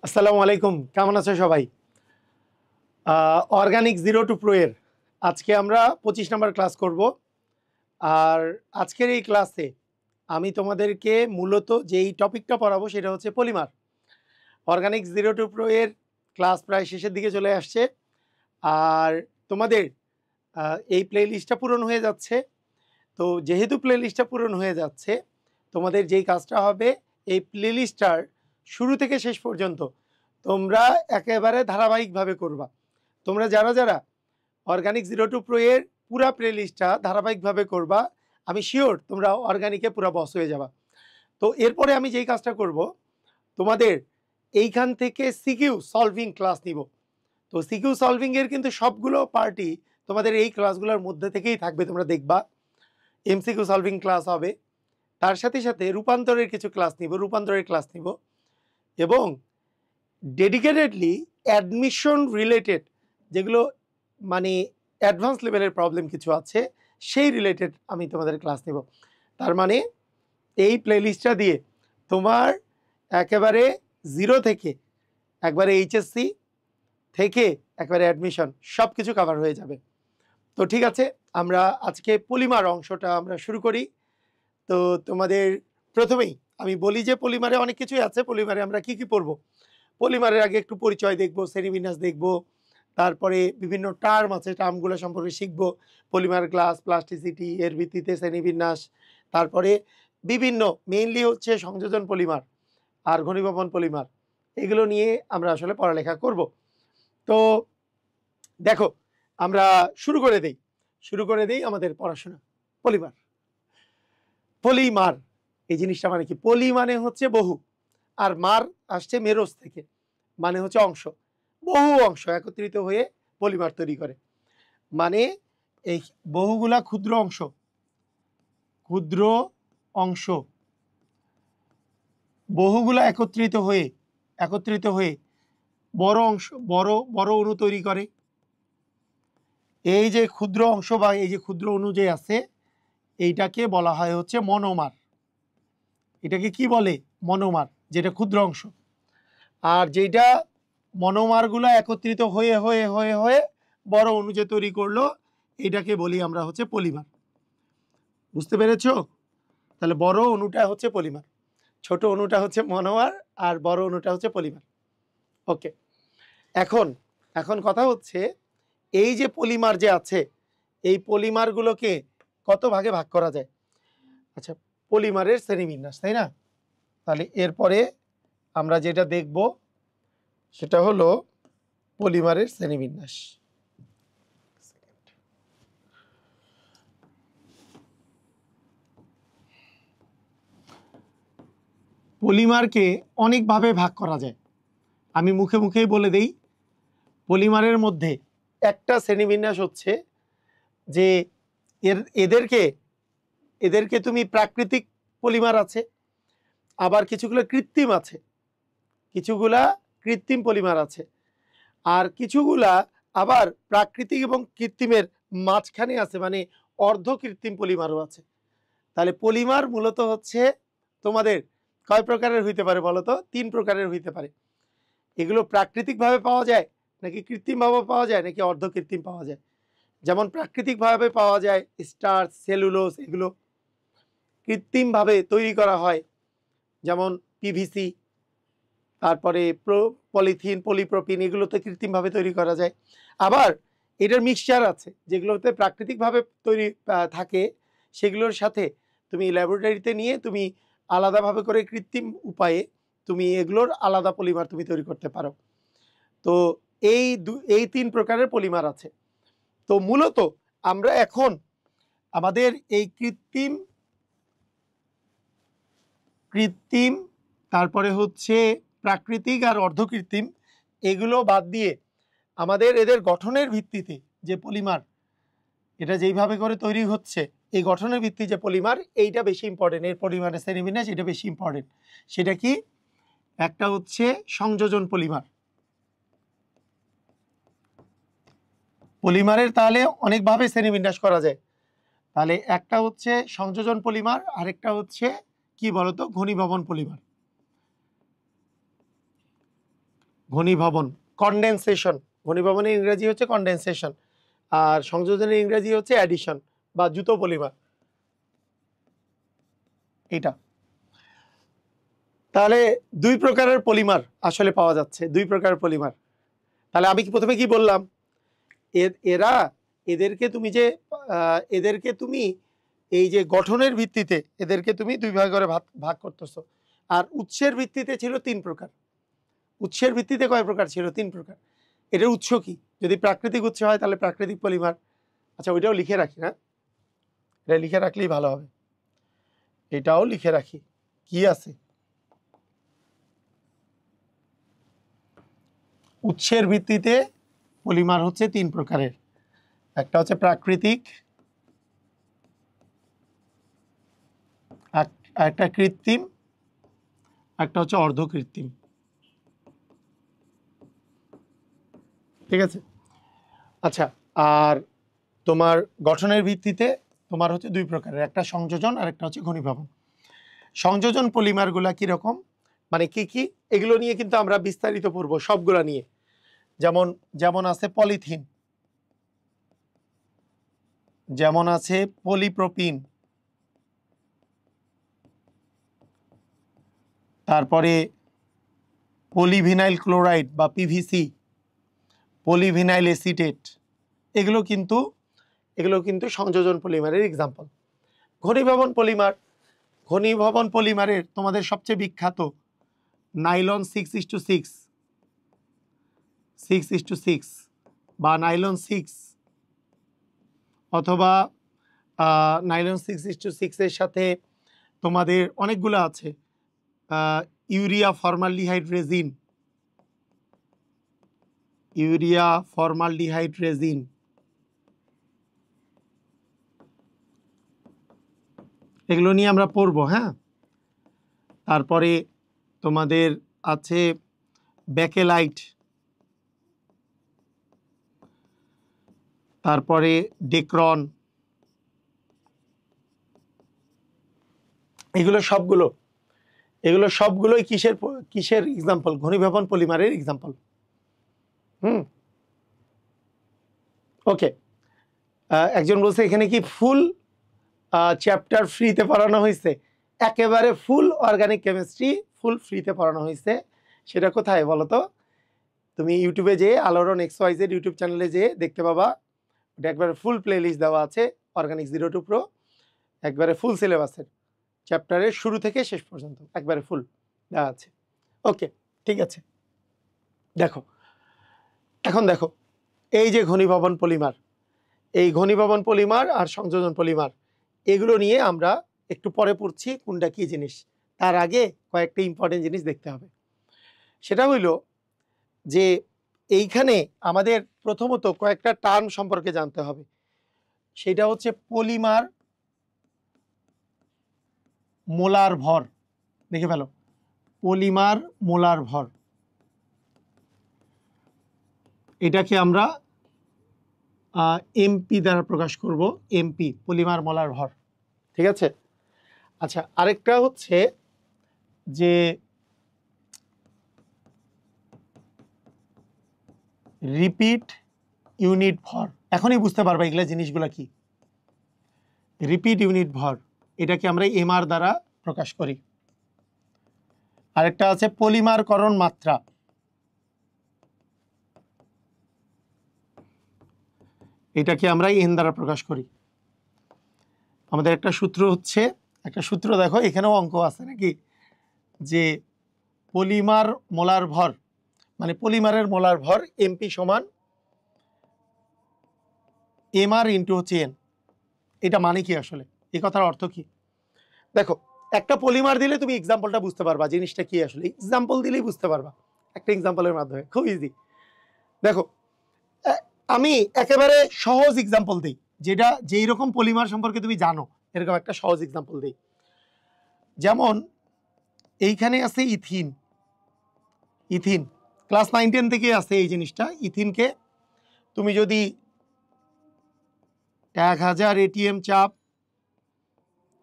আসসালামু আলাইকুম, কেমন আছো সবাই? অর্গানিক জিরো টু প্রো এর আজকে আমরা 25 নম্বর ক্লাস করব। আর আজকের এই ক্লাসে আমি তোমাদেরকে মূলত যেই টপিকটা পড়াবো সেটা হচ্ছে polymer. Organic zero to pro এর ক্লাস প্রায় শেষের দিকে চলে আসছে। আর তোমাদের এই প্লে লিস্টটা পূরণ হয়ে যাচ্ছে। তো যেহেতু প্লে লিস্টটা পূরণ হয়ে যাচ্ছে, তোমাদের যেই কাজটা হবে এই প্লে লিস্টটার শুরু থেকে শেষ পর্যন্ত তোমরা একেবারে ধারাবাহিকভাবে করবা। তোমরা যারা যারা অর্গানিক জিরো টু প্রো এর পুরা প্লে লিস্টটা ধারাবাহিকভাবে করবা, আমি শিওর তোমরা অর্গানিকে পুরা বস হয়ে যাবা। তো এরপরে আমি যেই কাজটা করব, তোমাদের এইখান থেকে সিকিউ সলভিং ক্লাস নিব। তো সিকিউ সলভিং এর কিন্তু সবগুলো পার্টি তোমাদের এই ক্লাসগুলোর মধ্যে থেকেই থাকবে, তোমরা দেখবা। এমসিকিউ সলভিং ক্লাস হবে, তার সাথে সাথে রূপান্তরের কিছু ক্লাস নিব, রূপান্তরের ক্লাস নিব, এবং ডেডিকেটেডলি অ্যাডমিশন রিলেটেড যেগুলো মানে অ্যাডভান্স লেভেলের প্রবলেম কিছু আছে সেই রিলেটেড আমি তোমাদের ক্লাস নেব। তার মানে এই প্লেলিস্টটা দিয়ে তোমার একেবারে জিরো থেকে একবারে এইচএসসি থেকে একবারে অ্যাডমিশন সব কিছু কভার হয়ে যাবে। তো ঠিক আছে, আমরা আজকে পলিমার অংশটা আমরা শুরু করি। তো তোমাদের প্রথমেই আমি বলি যে পলিমারে অনেক কিছুই আছে। পলিমারে আমরা কি কি পড়বো? পলিমারের আগে একটু পরিচয় দেখবো, শ্রেণীবিন্যাস দেখবো, তারপরে বিভিন্ন টার্ম আছে, টার্মগুলো সম্পর্কে শিখবো। পলিমার গ্লাস, প্লাস্টিসিটি, এর ভিত্তিতে শ্রেণীবিন্যাস, তারপরে বিভিন্ন মেইনলি হচ্ছে সংযোজন পলিমার আর ঘনীভবন পলিমার, এগুলো নিয়ে আমরা আসলে পড়ালেখা করব। তো দেখো, আমরা শুরু করে দেই আমাদের পড়াশোনা। পলিমার, পলিমার এই জিনিসটা মানে কি? পলি মানে হচ্ছে বহু, আর মার আসছে মেরোস থেকে, মানে হচ্ছে অংশ। বহু অংশ একত্রিত হয়ে পলিমার তৈরি করে। মানে এই বহুগুলা ক্ষুদ্র অংশ, ক্ষুদ্র অংশ বহুগুলা একত্রিত হয়ে বড় অংশ, বড় বড় অণু তৈরি করে। এই যে ক্ষুদ্র অংশ বা এই যে ক্ষুদ্র অণু যে আছে, এইটাকে বলা হয় হচ্ছে মনোমার। এটাকে কি বলে? মনোমার, যেটা ক্ষুদ্র অংশ। আর যেটা মনোমারগুলো একত্রিত হয়ে হয়ে হয়ে হয়ে বড় অণু যে তৈরি করলো, এটাকে বলি আমরা হচ্ছে পলিমার। বুঝতে পেরেছো? তাহলে বড় অণুটা হচ্ছে পলিমার, ছোট অণুটা হচ্ছে মনোমার, আর বড় অণুটা হচ্ছে পলিমার। ওকে, এখন এখন কথা হচ্ছে এই যে পলিমার যে আছে, এই পলিমারগুলোকে কত ভাগে ভাগ করা যায়? আচ্ছা, পলিমারের শ্রেণীবিন্যাস, তাই না? তাহলে এরপরে আমরা যেটা দেখব সেটা হলো পলিমারের শ্রেণীবিন্যাস। পলিমারকে অনেকভাবে ভাগ করা যায়, আমি মুখে মুখেই বলে দেই। পলিমারের মধ্যে একটা শ্রেণীবিন্যাস হচ্ছে যে এদেরকে এদেরকে তুমি প্রাকৃতিক পলিমার আছে, আবার কিছুগুলো কৃত্রিম আছে, কিছুগুলা কৃত্রিম পলিমার আছে, আর কিছুগুলা আবার প্রাকৃতিক এবং কৃত্রিমের মাঝখানে আছে, মানে অর্ধ কৃত্রিম পলিমারও আছে। তাহলে পলিমার মূলত হচ্ছে তোমাদের কয় প্রকারের হইতে পারে বলো তো? 3 প্রকারের হইতে পারে। এগুলো প্রাকৃতিকভাবে পাওয়া যায়, নাকি কৃত্রিমভাবে পাওয়া যায়, নাকি অর্ধ কৃত্রিম পাওয়া যায়। যেমন প্রাকৃতিকভাবে পাওয়া যায় স্টার্চ, সেলুলোজ, এগুলো কৃত্রিমভাবে তৈরি করা হয়, যেমন পিভিসি, তারপরে পলিথিন, পলিপ্রোপিন, এগুলো তো কৃত্রিমভাবে তৈরি করা যায়। আবার এটার মিক্সচার আছে, যেগুলোতে প্রাকৃতিকভাবে তৈরি থাকে, সেগুলোর সাথে তুমি ল্যাবরেটরিতে নিয়ে তুমি আলাদাভাবে করে কৃত্রিম উপায়ে তুমি এগুলোর আলাদা পলিমার তুমি তৈরি করতে পারো। তো এই 3 প্রকারের পলিমার আছে। তো মূলত আমরা এখন আমাদের এই কৃত্রিম তারপরে হচ্ছে প্রাকৃতিক আর অর্ধকৃত্রিম, এগুলো বাদ দিয়ে আমাদের এদের গঠনের ভিত্তিতে যে পলিমার, এটা যেইভাবে করে তৈরি হচ্ছে, এই গঠনের ভিত্তি যে পলিমার, এইটা বেশি ইম্পর্টেন্ট। এর পলিমারের শ্রেণীবিন্যাস এটা বেশি ইম্পর্টেন্ট। সেটা কি? একটা হচ্ছে সংযোজন পলিমার। পলিমারের তাহলে অনেকভাবে শ্রেণীবিন্যাস করা যায়। তাহলে একটা হচ্ছে সংযোজন পলিমার, আরেকটা হচ্ছে কি বলতো? ঘনীভবন পলিমার। ঘনীভবন, কনডেনসেশন। ঘনীভবনের ইংরেজি হচ্ছে কনডেনসেশন, আর সংযোজনের ইংরেজি হচ্ছে অ্যাডিশন বা জুতো পলিমার। এটা তাহলে দুই প্রকারের পলিমার আসলে পাওয়া যাচ্ছে, দুই প্রকারের পলিমার। তাহলে আমি প্রথমে কি বললাম, এরা এদেরকে তুমি যে এদেরকে তুমি এই যে গঠনের ভিত্তিতে এদেরকে তুমি দুই ভাগ করে ভাগ করতেছো। আর উৎসের ভিত্তিতে ছিল তিন প্রকার। উৎসের ভিত্তিতে কয় প্রকার ছিল? তিন প্রকার। এটার উৎস কি? যদি প্রাকৃতিক উৎস হয় তাহলে প্রাকৃতিক পলিমার। আচ্ছা, ওইটাও লিখে রাখি না, এটা লিখে রাখলেই ভালো হবে। এটাও লিখে রাখি কি আছে। উৎসের ভিত্তিতে পলিমার হচ্ছে তিন প্রকারের। একটা হচ্ছে প্রাকৃতিক, একটা কৃত্রিম, একটা হচ্ছে অর্ধকৃত্রিম। ঠিক আছে? আচ্ছা, আর তোমার গঠনের ভিত্তিতে তোমার হচ্ছে দুই প্রকারের, একটা সংযোজন আর একটা হচ্ছে ঘনীভবন। সংযোজন পলিমারগুলা কিরকম, মানে কি কি, এগুলো নিয়ে কিন্তু আমরা বিস্তারিত পড়বো সবগুলা নিয়ে। যেমন যেমন আছে পলিথিন, যেমন আছে পলিপ্রোপিন, তারপরে পলিভিনাইল ক্লোরাইড বা পিভিসি, পলিভিনাইল এসিটেট, এগুলো কিন্তু সংযোজন পলিমারের এক্সাম্পল। ঘনীভবন পলিমার, ঘনীভবন পলিমারের তোমাদের সবচেয়ে বিখ্যাত নাইলন 6:6 বা নাইলন 6, অথবা নাইলন 6:6 এর সাথে তোমাদের অনেকগুলো আছে, urea formaldehyde resin, urea formaldehyde resin, এগুলো নিয়ে আমরা পড়বো। হ্যাঁ, তারপরে তোমাদের আছে ব্যাকেলাইট, তারপরে ডেক্রন, এগুলো সবগুলোই কিসের এক্সাম্পল? ঘনীভবন পলিমারের এক্সাম্পল। ওকে, একজন বলছে এখানে কি ফুল চ্যাপ্টার ফ্রিতে পড়ানো হয়েছে? একেবারে ফুল অর্গানিক কেমিস্ট্রি ফুল ফ্রিতে পড়ানো হয়েছে। সেটা কোথায় বলো তো? তুমি ইউটিউবে যেয়ে আলোড়ন XYZ ইউটিউব চ্যানেলে যেয়ে দেখতে পাবা, ওটা একবারে ফুল প্লে লিস্ট দেওয়া আছে, অর্গানিক 0 to Pro, একবারে ফুল সিলেবাসের, চ্যাপ্টারের শুরু থেকে শেষ পর্যন্ত একবারে ফুল দেওয়া আছে। ওকে, ঠিক আছে। দেখো, এখন দেখো এই যে ঘনীভবন পলিমার, এই ঘনীভবন পলিমার আর সংযোজন পলিমার, এগুলো নিয়ে আমরা একটু পরে পড়ছি কোনটা কি জিনিস। তার আগে কয়েকটা ইম্পর্টেন্ট জিনিস দেখতে হবে। সেটা হইল যে এইখানে আমাদের প্রথমত কয়েকটা টার্ম সম্পর্কে জানতে হবে। সেটা হচ্ছে পলিমার মোলার ভর। দেখে ফেলো, পলিমার মোলার ভর, এটাকে আমরা এমপি দ্বারা প্রকাশ করব। এমপি, পলিমার মোলার ভর। ঠিক আছে? আচ্ছা, আরেকটা হচ্ছে যে রিপিট ইউনিট ভর। এখনই বুঝতে পারবা এগুলা জিনিসগুলা কি। রিপিট ইউনিট ভর, এটাকে আমরা এমআর দ্বারা প্রকাশ করি। আরেকটা আছে পলিমারকরণ মাত্রা, এটাকে আমরা এন দ্বারা প্রকাশ করি। আমাদের একটা সূত্র হচ্ছে, একটা সূত্র দেখো এখানেও অঙ্ক আছে নাকি, যে পলিমার মোলার ভর, মানে পলিমারের মোলার ভর এমপি সমান এমআর ইন্টু হচ্ছে এন। এটা মানে কি আসলে, এই কথার অর্থ কি? দেখো, একটা পলিমার দিলে তুমি এক্সাম্পলটা বুঝতে পারবা জিনিসটা কি আসলে, এক্সাম্পল দিলেই বুঝতে পারবা। একটা এক্সাম্পলের মাধ্যমে খুব ইজি। দেখো, আমি একেবারে সহজ এক্সাম্পল দিই, যেটা যেই রকম পলিমার সম্পর্কে তুমি জানো এরকম একটা সহজ এক্সাম্পল দিই। যেমন এইখানে আছে ইথিন। ইথিন ক্লাস 9-10 থেকে আছে এই জিনিসটা। ইথিনকে তুমি যদি 1000 ATM চাপ,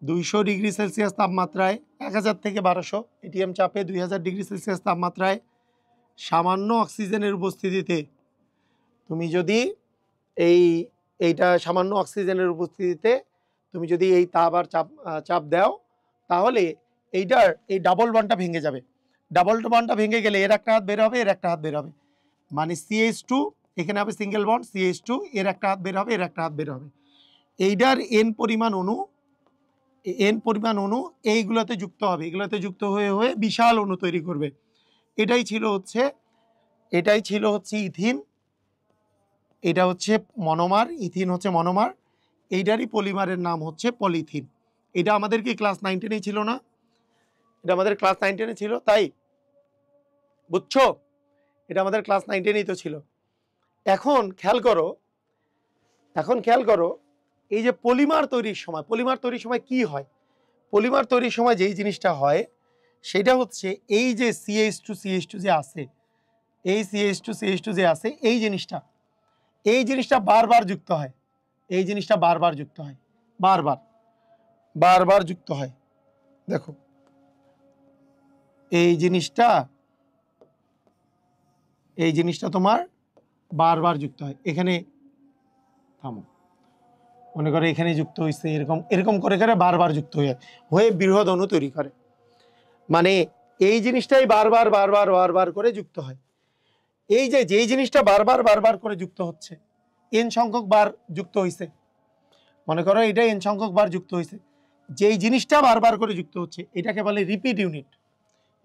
200 ডিগ্রি সেলসিয়াস তাপমাত্রায়, 1000 থেকে 1200 ATM চাপে 2000 ডিগ্রি সেলসিয়াস তাপমাত্রায় সামান্য অক্সিজেনের উপস্থিতিতে তুমি যদি এইটা সামান্য অক্সিজেনের উপস্থিতিতে তুমি যদি এই তাপ আর চাপ দাও, তাহলে এইটার এই ডাবল বন্ডটা ভেঙে যাবে। ডাবল বন্ডটা ভেঙে গেলে এর একটা হাত বের হবে, এর একটা হাত বের হবে, মানে CH2 এখানে হবে সিঙ্গেল বন্ড CH2, এর একটা হাত বের হবে, এর একটা হাত বের হবে। এইটার এন পরিমাণ অণু এইগুলোতে যুক্ত হবে, এগুলোতে যুক্ত হয়ে হয়ে বিশাল অণু তৈরি করবে। এটাই ছিল হচ্ছে ইথিন, এটা হচ্ছে মনোমার, ইথিন হচ্ছে মনোমার। এইটারই পলিমারের নাম হচ্ছে পলিথিন। এটা আমাদের কি ক্লাস 9-10 ছিল না? এটা আমাদের ক্লাস 9-10 ছিল, তাই বুঝছো? এটা আমাদের ক্লাস 9-10 তো ছিল। এখন খেয়াল করো এই যে পলিমার তৈরির সময় কি হয়? পলিমার তৈরির সময় যেই জিনিসটা হয় সেটা হচ্ছে এই যে CH2 যে আছে, এই CH2 যে আছে, এই জিনিসটা বারবার যুক্ত হয়, এই জিনিসটা বারবার যুক্ত হয়, বারবার যুক্ত হয়। দেখো এই জিনিসটা তোমার বারবার যুক্ত হয়। এখানে থামো, মনে করো এখানে যুক্ত হয়েছে, এরকম করে বারবার যুক্ত হয়ে বৃহৎ অণু তৈরি করে। মানে এই জিনিসটাই বারবার করে যুক্ত হয়। এই যে যেই জিনিসটা বারবার করে যুক্ত হচ্ছে, n সংখ্যক বার যুক্ত হয়েছে, মনে করো এটা n সংখ্যক বার যুক্ত হয়েছে, যেই জিনিসটা বারবার করে যুক্ত হচ্ছে এটাকে বলে রিপিট ইউনিট।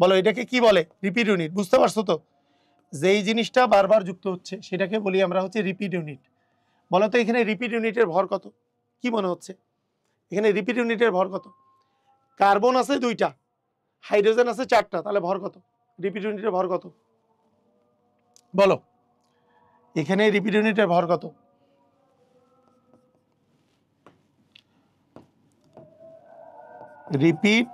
বলো এটাকে কি বলে? Repeat unit. বুঝতে পারছো তো? যেই জিনিসটা বারবার যুক্ত হচ্ছে সেটাকে বলি আমরা হচ্ছে রিপিট ইউনিট। বলো তো এখানে রিপিট ইউনিটের ভর কত? কি মনে হচ্ছে এখানে রিপিট ইউনিটের ভর কত? কার্বন আছে 2টা, হাইড্রোজেন আছে 4টা, তাহলে ভর কত? রিপিট ইউনিটের ভর কত বলো? এখানে রিপিট ইউনিটের ভর কত? রিপিট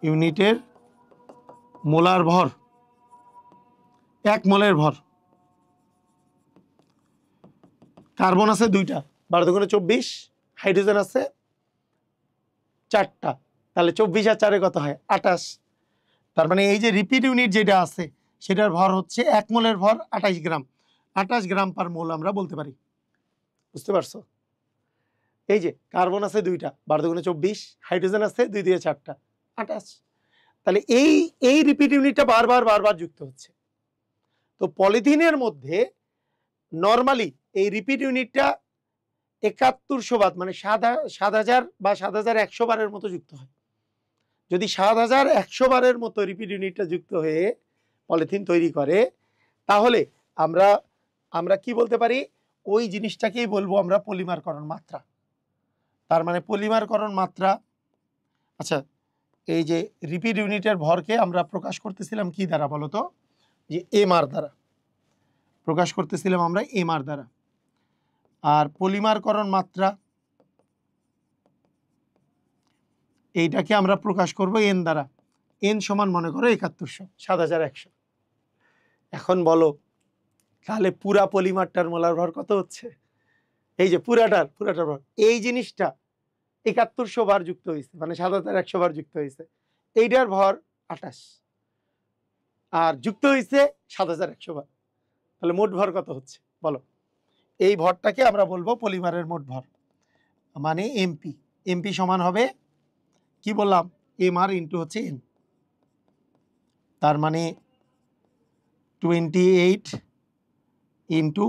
ইউনিটের মোলার ভর, 1 মোলের ভর। কার্বন আছে 2টা, 12 দুগুণে 24, হাইড্রোজেন আছে 4টা, তাহলে 24 আর 4 কত হয়? 28। তার মানে এই যে রিপিট ইউনিট যেটা আছে সেটার ভর হচ্ছে 1 মোলের ভর 28 গ্রাম, 28 গ্রাম পার মোল আমরা বলতে পারি। বুঝতে পারছো? এই যে কার্বন আছে 2টা, 12 দুগুণে 24, হাইড্রোজেন আছে 2 দিয়ে 4টা, 28। তাহলে এই রিপিট ইউনিটটা বারবার যুক্ত হচ্ছে। তো পলিথিনের মধ্যে নরমালি এই রিপিট ইউনিটটা 7100 বার, মানে 7000 বা 7100 বারের মতো যুক্ত হয়। যদি 7100 বারের মতো রিপিট ইউনিটটা যুক্ত হয়ে পলিথিন তৈরি করে, তাহলে আমরা কি বলতে পারি? ওই জিনিসটাকেই বলবো আমরা পলিমারকরণ মাত্রা। তার মানে পলিমারকরণ মাত্রা। আচ্ছা, এই যে রিপিট ইউনিটের ভরকে আমরা প্রকাশ করতেছিলাম কি দ্বারা বলো তো? যে mr দ্বারা প্রকাশ করতেছিলাম আমরা, mr দ্বারা। আর পলিমারকরণ মাত্রা এইটাকে আমরা প্রকাশ করব n দ্বারা। n সমান মনে করো 7100, 7100। এখন বলো তাহলে পুরা পলিমারটার মোলার ভর কত হচ্ছে? এই যে পুরাটার ভর, এই জিনিসটা 7100 বার যুক্ত হয়েছে, মানে 7100 বার যুক্ত হয়েছে, এইটার ভর 28 আর যুক্ত হয়েছে 7100 বার, তাহলে মোট ভর কত হচ্ছে বলো? এই ভরটাকে আমরা বলবো পলিমারের মোট ভর, মানে এমপি। এমপি সমান হবে কি বললাম? mr ইন্টু হচ্ছে n। তার মানে 28 ইন্টু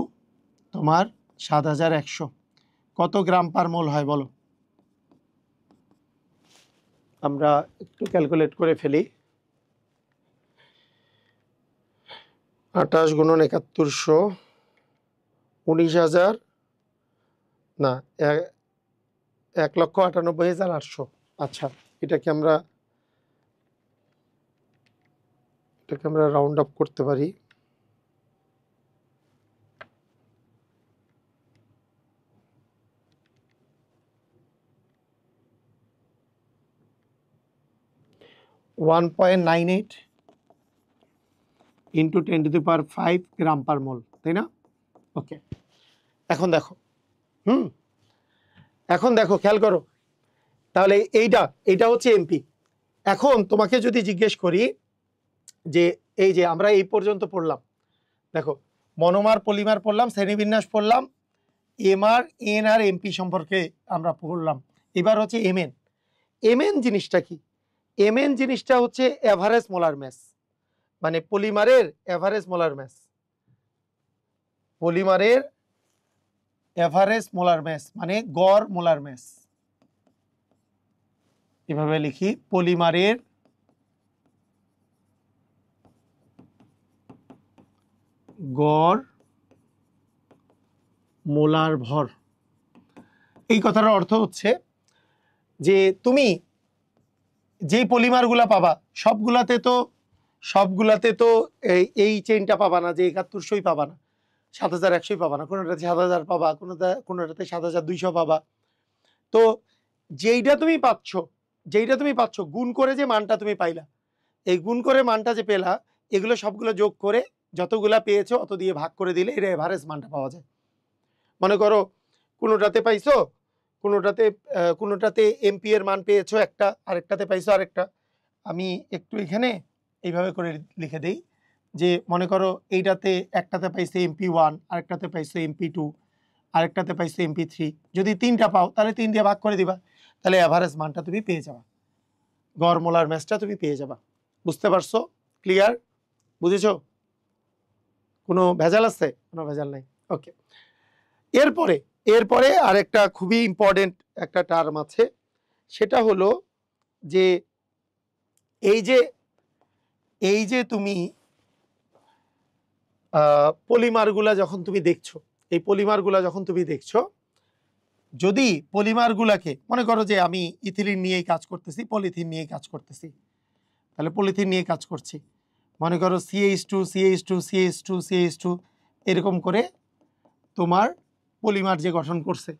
তোমার 7100 কত গ্রাম পার মোল হয় বলো? আমরা একটু ক্যালকুলেট করে ফেলি। 28 গুণন 7100, 19,000 না, 1,98,800। আচ্ছা, এটাকে আমরা রাউন্ড আপ করতে পারি। (1.98 ইন্টু 10⁵ গ্রাম পার মোল, তাই না? ওকে, এখন দেখো এখন দেখো খেয়াল করো, তাহলে এইটা হচ্ছে এমপি, এখন তোমাকে যদি জিজ্ঞেস করি যে এই যে আমরা এই পর্যন্ত পড়লাম, দেখো মনোমার পলিমার পড়লাম, শ্রেণীবিন্যাস পড়লাম, এমআর এন আর এমপি সম্পর্কে আমরা পড়লাম। এবার হচ্ছে এমএন। এমএন জিনিসটা কি? এমএন জিনিসটা হচ্ছে এভারেজ মোলার ম্যাস, মানে পলিমারের এভারেজ মোলার ম্যাস। পলিমারের এভারেজ মোলার ম্যাস মানে গড় মোলার ম্যাস। এভাবে লিখি, পলিমারের গড় মোলার ভর। এই কথাটার অর্থ হচ্ছে যে তুমি যেই পলিমারগুলা পাবা সবগুলাতে তো এই চেইনটা পাবা না, যে 7100 পাবা না, 7100 পাবা না, কোনোটাতে 7000 পাবা, কোনোটাতে 7200 পাবা। তো যেইটা তুমি পাচ্ছ গুণ করে যে মানটা তুমি পাইলা, এই গুণ করে মানটা যে পেলা, এগুলো সবগুলো যোগ করে যতগুলা পেয়েছো অত দিয়ে ভাগ করে দিলে এর এভারেজ মানটা পাওয়া যায়। মনে করো কোনোটাতে পাইছো, কোনোটাতে এমপি এর মান পেয়েছো একটা, আরেকটাতে পাইছো আরেকটা। আমি একটু এখানে এইভাবে করে লিখে দেই যে মনে করো এইটাতে একটাতে পাইছে MP1, আরেকটাতে পাইছে MP2, আরেকটাতে পাইছে MP3। যদি 3টা পাও তাহলে 3 দিয়ে ভাগ করে দিবা, তাহলে এভারেজ মানটা তুমি পেয়ে যাবা, গড় মোলার ম্যাসটা তুমি পেয়ে যাবা। বুঝতে পারছো? ক্লিয়ার? বুঝেছো? কোনো ভেজাল আছে? কোনো ভেজাল নাই। ওকে, এরপরে আরেকটা খুবই ইম্পর্টেন্ট একটা টার্ম আছে, সেটা হলো যে এই যে তুমি পলিমারগুলা যখন তুমি দেখছো, এই পলিমারগুলা যখন তুমি দেখছো, যদি পলিমারগুলাকে মনে করো যে আমি ইথিলিন নিয়েই কাজ করতেছি, পলিথিন নিয়ে কাজ করতেছি, তাহলে পলিথিন নিয়ে কাজ করছি, মনে করো CH2 CH2 CH2 CH2 এরকম করে তোমার পলিমার যে গঠন করছে,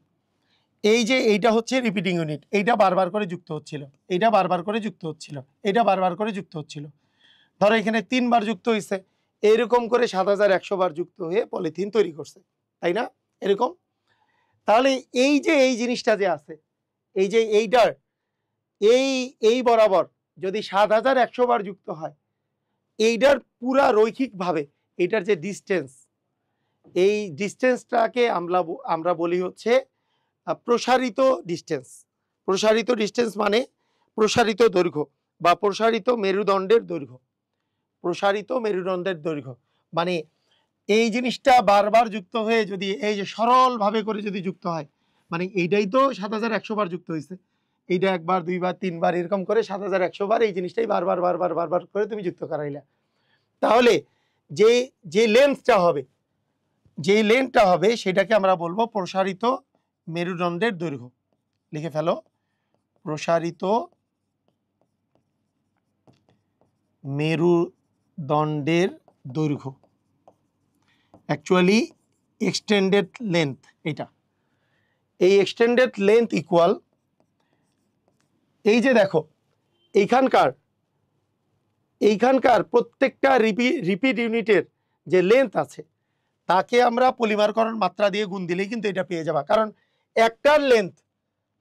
এই যে এইটা হচ্ছে রিপিটিং ইউনিট, এইটা বারবার করে যুক্ত হচ্ছিল, এইটা বারবার করে যুক্ত হচ্ছিল, এইটা বারবার করে যুক্ত হচ্ছিল। ধরো এখানে 3 বার যুক্ত হয়েছে, এরকম করে 7100 বার যুক্ত হয়ে পলিথিন তৈরি করছে, তাই না? এরকম। তাহলে এই যে এই জিনিসটা যে আছে, এই যে এইটার এই বরাবর যদি 7100 বার যুক্ত হয়, এইটার পুরা রৈখিকভাবে এইটার যে ডিস্টেন্স, এই ডিস্টেন্সটাকে আমরা বলি হচ্ছে প্রসারিত ডিস্টেন্স। প্রসারিত ডিস্টেন্স মানে প্রসারিত দৈর্ঘ্য বা প্রসারিত মেরুদণ্ডের দৈর্ঘ্য। প্রসারিত মেরুদণ্ডের দৈর্ঘ্য মানে এই জিনিসটা বারবার যুক্ত হয়ে যদি এই যে সরলভাবে করে যদি যুক্ত হয়, মানে এইটাই তো 7100 বার যুক্ত হয়েছে, এইটা একবার, দুইবার, তিনবার এরকম করে 7100 বার এই জিনিসটাই বারবার বারবার বারবার করে তুমি যুক্ত করাইলা। তাহলে যে লেন্থটা হবে সেটাকে আমরা বলবো প্রসারিত মেরুদণ্ডের দৈর্ঘ্য। লিখে ফেলো, প্রসারিত মেরুদণ্ডের দৈর্ঘ্য, অ্যাকচুয়ালি এক্সটেন্ডেড লেন্থ। এটা এই এক্সটেন্ডেড লেন্থ ইকুয়াল, এই যে দেখো এইখানকার প্রত্যেকটা রিপিট ইউনিটের যে লেন্থ আছে তাকে আমরা পলিমারকরণ মাত্রা দিয়ে গুণ দিলেই কিন্তু এটা পেয়ে যাবা। কারণ একটার লেন্থ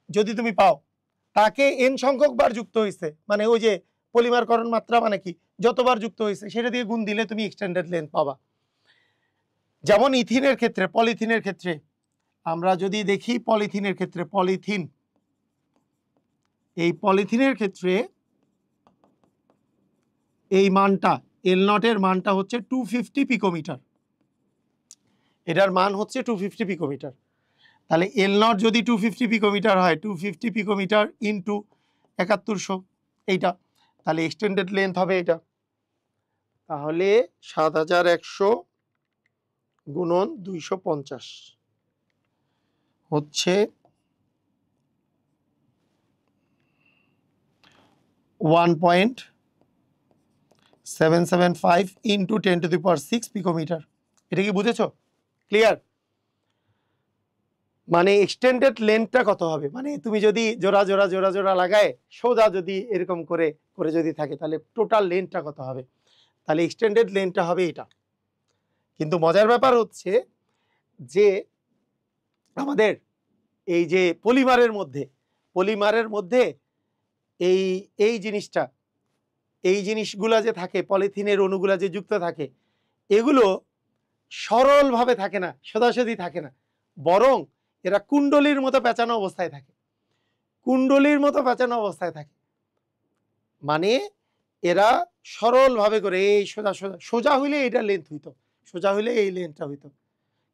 যদি তুমি পাও, তাকে n সংখ্যক বার যুক্ত হয়েছে, মানে ওই যে পলিমারকরণ মাত্রা মানে কি, যতবার যুক্ত হয়েছে সেটা দিয়ে গুণ দিলে তুমি এক্সটেন্ডেড লেন্থ পাবা। যেমন ইথিনের ক্ষেত্রে, পলিথিনের ক্ষেত্রে আমরা যদি দেখি, পলিথিনের ক্ষেত্রে এই পলিথিনের ক্ষেত্রে এই মানটা L0 এর মানটা হচ্ছে 250 পিকোমিটার। এটার মান হচ্ছে 250 পিকোমিটার। তাহলে L0 যদি 250 পিকোমিটার হয়, 250 পিকোমিটার ইন্টু 7100, এইটা তাহলে এক্সটেন্ডেড লেন্থ হবে এটা। তাহলে 7100 গুণন 250 হচ্ছে 1.775 ইন্টু 10⁶ পিকোমিটার। এটা কি বুঝেছো? ক্লিয়ার? মানে এক্সটেন্ডেড লেন্থটা কত হবে, মানে তুমি যদি জোড়া জোড়া জোড়া জোড়া লাগায় সোজা যদি এরকম করে করে যদি থাকে, তাহলে টোটাল লেন্থটা কত হবে? তাহলে এক্সটেন্ডেড লেন্থটা হবে এটা। কিন্তু মজার ব্যাপার হচ্ছে যে আমাদের এই যে পলিমারের মধ্যে এই এই জিনিসটা, এই জিনিসগুলা যে থাকে, পলিথিনের অণুগুলা যে যুক্ত থাকে, এগুলো সরলভাবে থাকে না, সোজাসুজি থাকে না, বরং এরা কুণ্ডলীর মতো পেঁচানো অবস্থায় থাকে, কুণ্ডলীর মতো পেঁচানো অবস্থায় থাকে। মানে এরা সরলভাবে করে এই সোজা সোজা সোজা হইলে এইটা লেন্থ হইতো, সোজা হইলে এই লেন্থটা হইতো,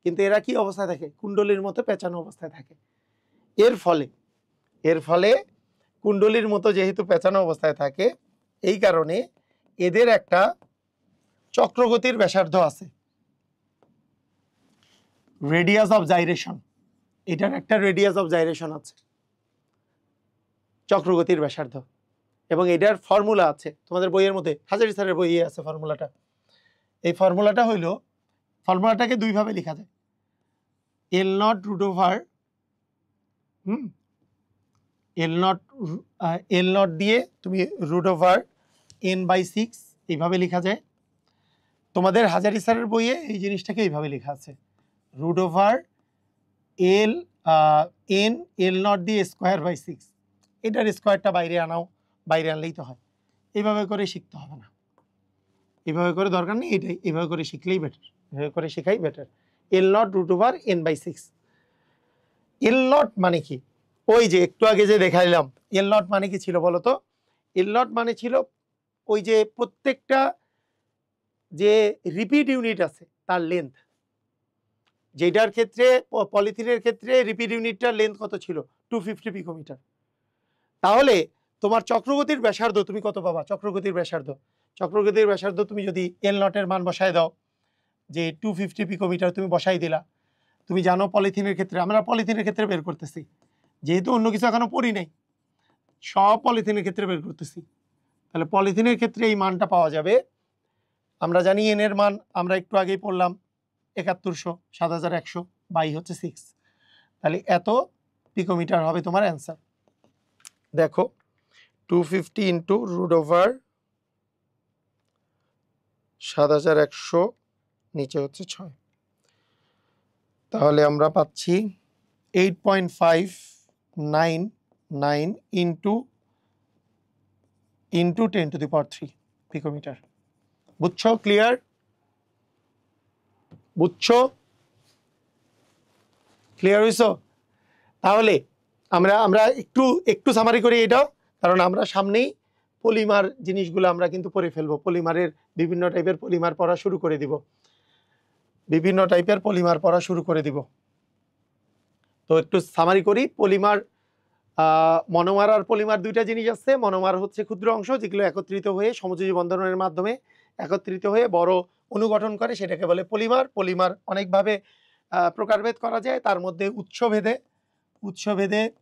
কিন্তু এরা কি অবস্থায় থাকে? কুণ্ডলীর মতো পেঁচানো অবস্থায় থাকে। এর ফলে কুণ্ডলীর মতো যেহেতু পেঁচানো অবস্থায় থাকে, এই কারণে এদের একটা চক্রগতির ব্যাসার্ধ আছে, রেডিয়াস অফ জাইরেশন। এটার একটা রেডিয়াস অফ জাইরেশন আছে, চক্রগতির ব্যাসার্ধ, এবং এটার ফর্মুলা আছে তোমাদের বইয়ের মধ্যে, হাজারি স্যারের বইয়ে আছে ফর্মুলাটা। এই ফর্মুলাটা হইল, ফর্মুলাটাকে দুইভাবে লেখা যায়, L not root over L nought দিয়ে তুমি রুট ওভার n/6 এইভাবে লেখা যায়। তোমাদের হাজারি স্যারের বইয়ে এই জিনিসটাকে এইভাবে লেখা আছে, রুট ওভার এল নট দিয়ে স্কোয়ার/6। এটার স্কোয়ারটা বাইরে আনাও, বাইরে আনলেই তো হয়। এইভাবে করে শিখতে হবে না, এইভাবে করে দরকার নেই, এটাই এইভাবে করে শিখলেই বেটার, এভাবে করে শেখাই better. L not root over n/6। L naught মানে কি? ওই যে একটু আগে যে দেখাইলাম, এল নট মানে কি ছিল বলো তো? এল নট মানে ছিল ওই যে প্রত্যেকটা যে রিপিট ইউনিট আছে তার লেন্থ, যেটার ক্ষেত্রে পলিথিনের ক্ষেত্রে রিপিট ইউনিটটার লেন্থ কত ছিল? 250 পিকোমিটার। তাহলে তোমার চক্রগতির ব্যাসার্ধ তুমি কত পাবা? চক্রগতির ব্যাসার্ধ তুমি যদি এল নটের মান বসায় দাও, যে 250 পিকোমিটার তুমি বসাই দিলা, তুমি জানো পলিথিনের ক্ষেত্রে, আমরা পলিথিনের ক্ষেত্রে বের করতেছি, যেহেতু অন্য কিছু এখনো পড়ি নাই, সব পলিথিনের ক্ষেত্রে বের করতেছি, তাহলে পলিথিনের ক্ষেত্রে এই মানটা পাওয়া যাবে। আমরা জানি এন এর মান, আমরা একটু আগেই পড়লাম 7100, 7100 বাই হচ্ছে 6, তাহলে এত পিকোমিটার হবে তোমার অ্যান্সার। দেখো 250 ইন্টু রুট ওভার 7100 নিচে হচ্ছে 6, তাহলে আমরা পাচ্ছি 8.599 ইন্টু 10⁻³ পিকোমিটার। বুঝছো? ক্লিয়ার? বুঝছো? ক্লিয়ার হইছো? তাহলে আমরা আমরা একটু একটু সামারি করি এটাও, কারণ আমরা সামনেই পলিমার জিনিসগুলো আমরা কিন্তু পড়ে ফেলবো, পলিমারের বিভিন্ন টাইপের পলিমার পড়া শুরু করে দিব, তো একটু সামারি করি। পলিমার, মনোমার আর পলিমার দুইটা জিনিস আছে। মনোমার হচ্ছে ক্ষুদ্র অংশ যেগুলো একত্রিত হয়ে সমযোজী বন্ধনের মাধ্যমে একত্রিত হয়ে বড় অণু গঠন করে, সেটাকে বলে পলিমার। পলিমার অনেকভাবে প্রকারভেদ করা যায়, তার মধ্যে উৎসভেদে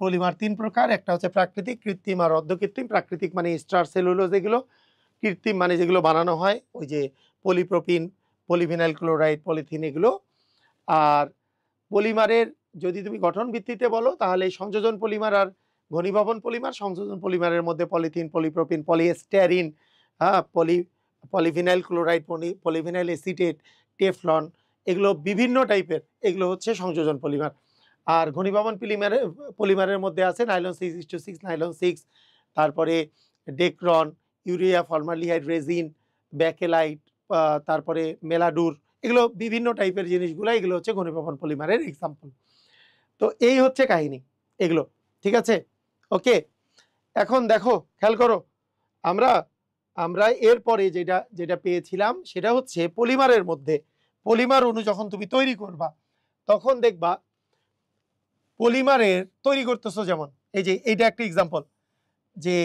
পলিমার 3 প্রকার। একটা হচ্ছে প্রাকৃতিক, কৃত্রিম আর অর্ধকৃত্রিম। প্রাকৃতিক মানে স্টার সেলুলোজ এগুলো, কৃত্রিম মানে যেগুলো বানানো হয়, ওই যে পলিপ্রোপিন, পলিভিনাইল ক্লোরাইড, পলিথিন এগুলো। আর পলিমারের যদি তুমি গঠন ভিত্তিতে বলো তাহলে সংযোজন পলিমার আর ঘনীভবন পলিমার। সংযোজন পলিমারের মধ্যে polythene, polypropene, polystyrene, polyvinyl chloride, polyvinyl acetate, Teflon, এগুলো বিভিন্ন টাইপের, এগুলো হচ্ছে সংযোজন পলিমার। আর ঘনীভবন পলিমারের মধ্যে আছে নাইলন 6:6, নাইলন 6, তারপরে ডেক্রন, ইউরিয়া, ফর্মালডিহাইড, রেজিন, ব্যাকেলাইট, তারপরে মেলাডুর, এগুলো বিভিন্ন টাইপের জিনিসগুলো, এগুলো হচ্ছে ঘনীভবন পলিমারের এক্সাম্পল। তো এই হচ্ছে কাহিনী এগুলো, ঠিক আছে? ওকে, এখন দেখো, খেয়াল করো, আমরা এরপরে যেটা পেয়েছিলাম সেটা হচ্ছে পলিমারের মধ্যে, পলিমার অণু যখন তুমি তৈরি করবা তখন দেখবা পলিমারের তৈরি করতেছো, যেমন এই যে এইটা একটা এক্সাম্পল, যে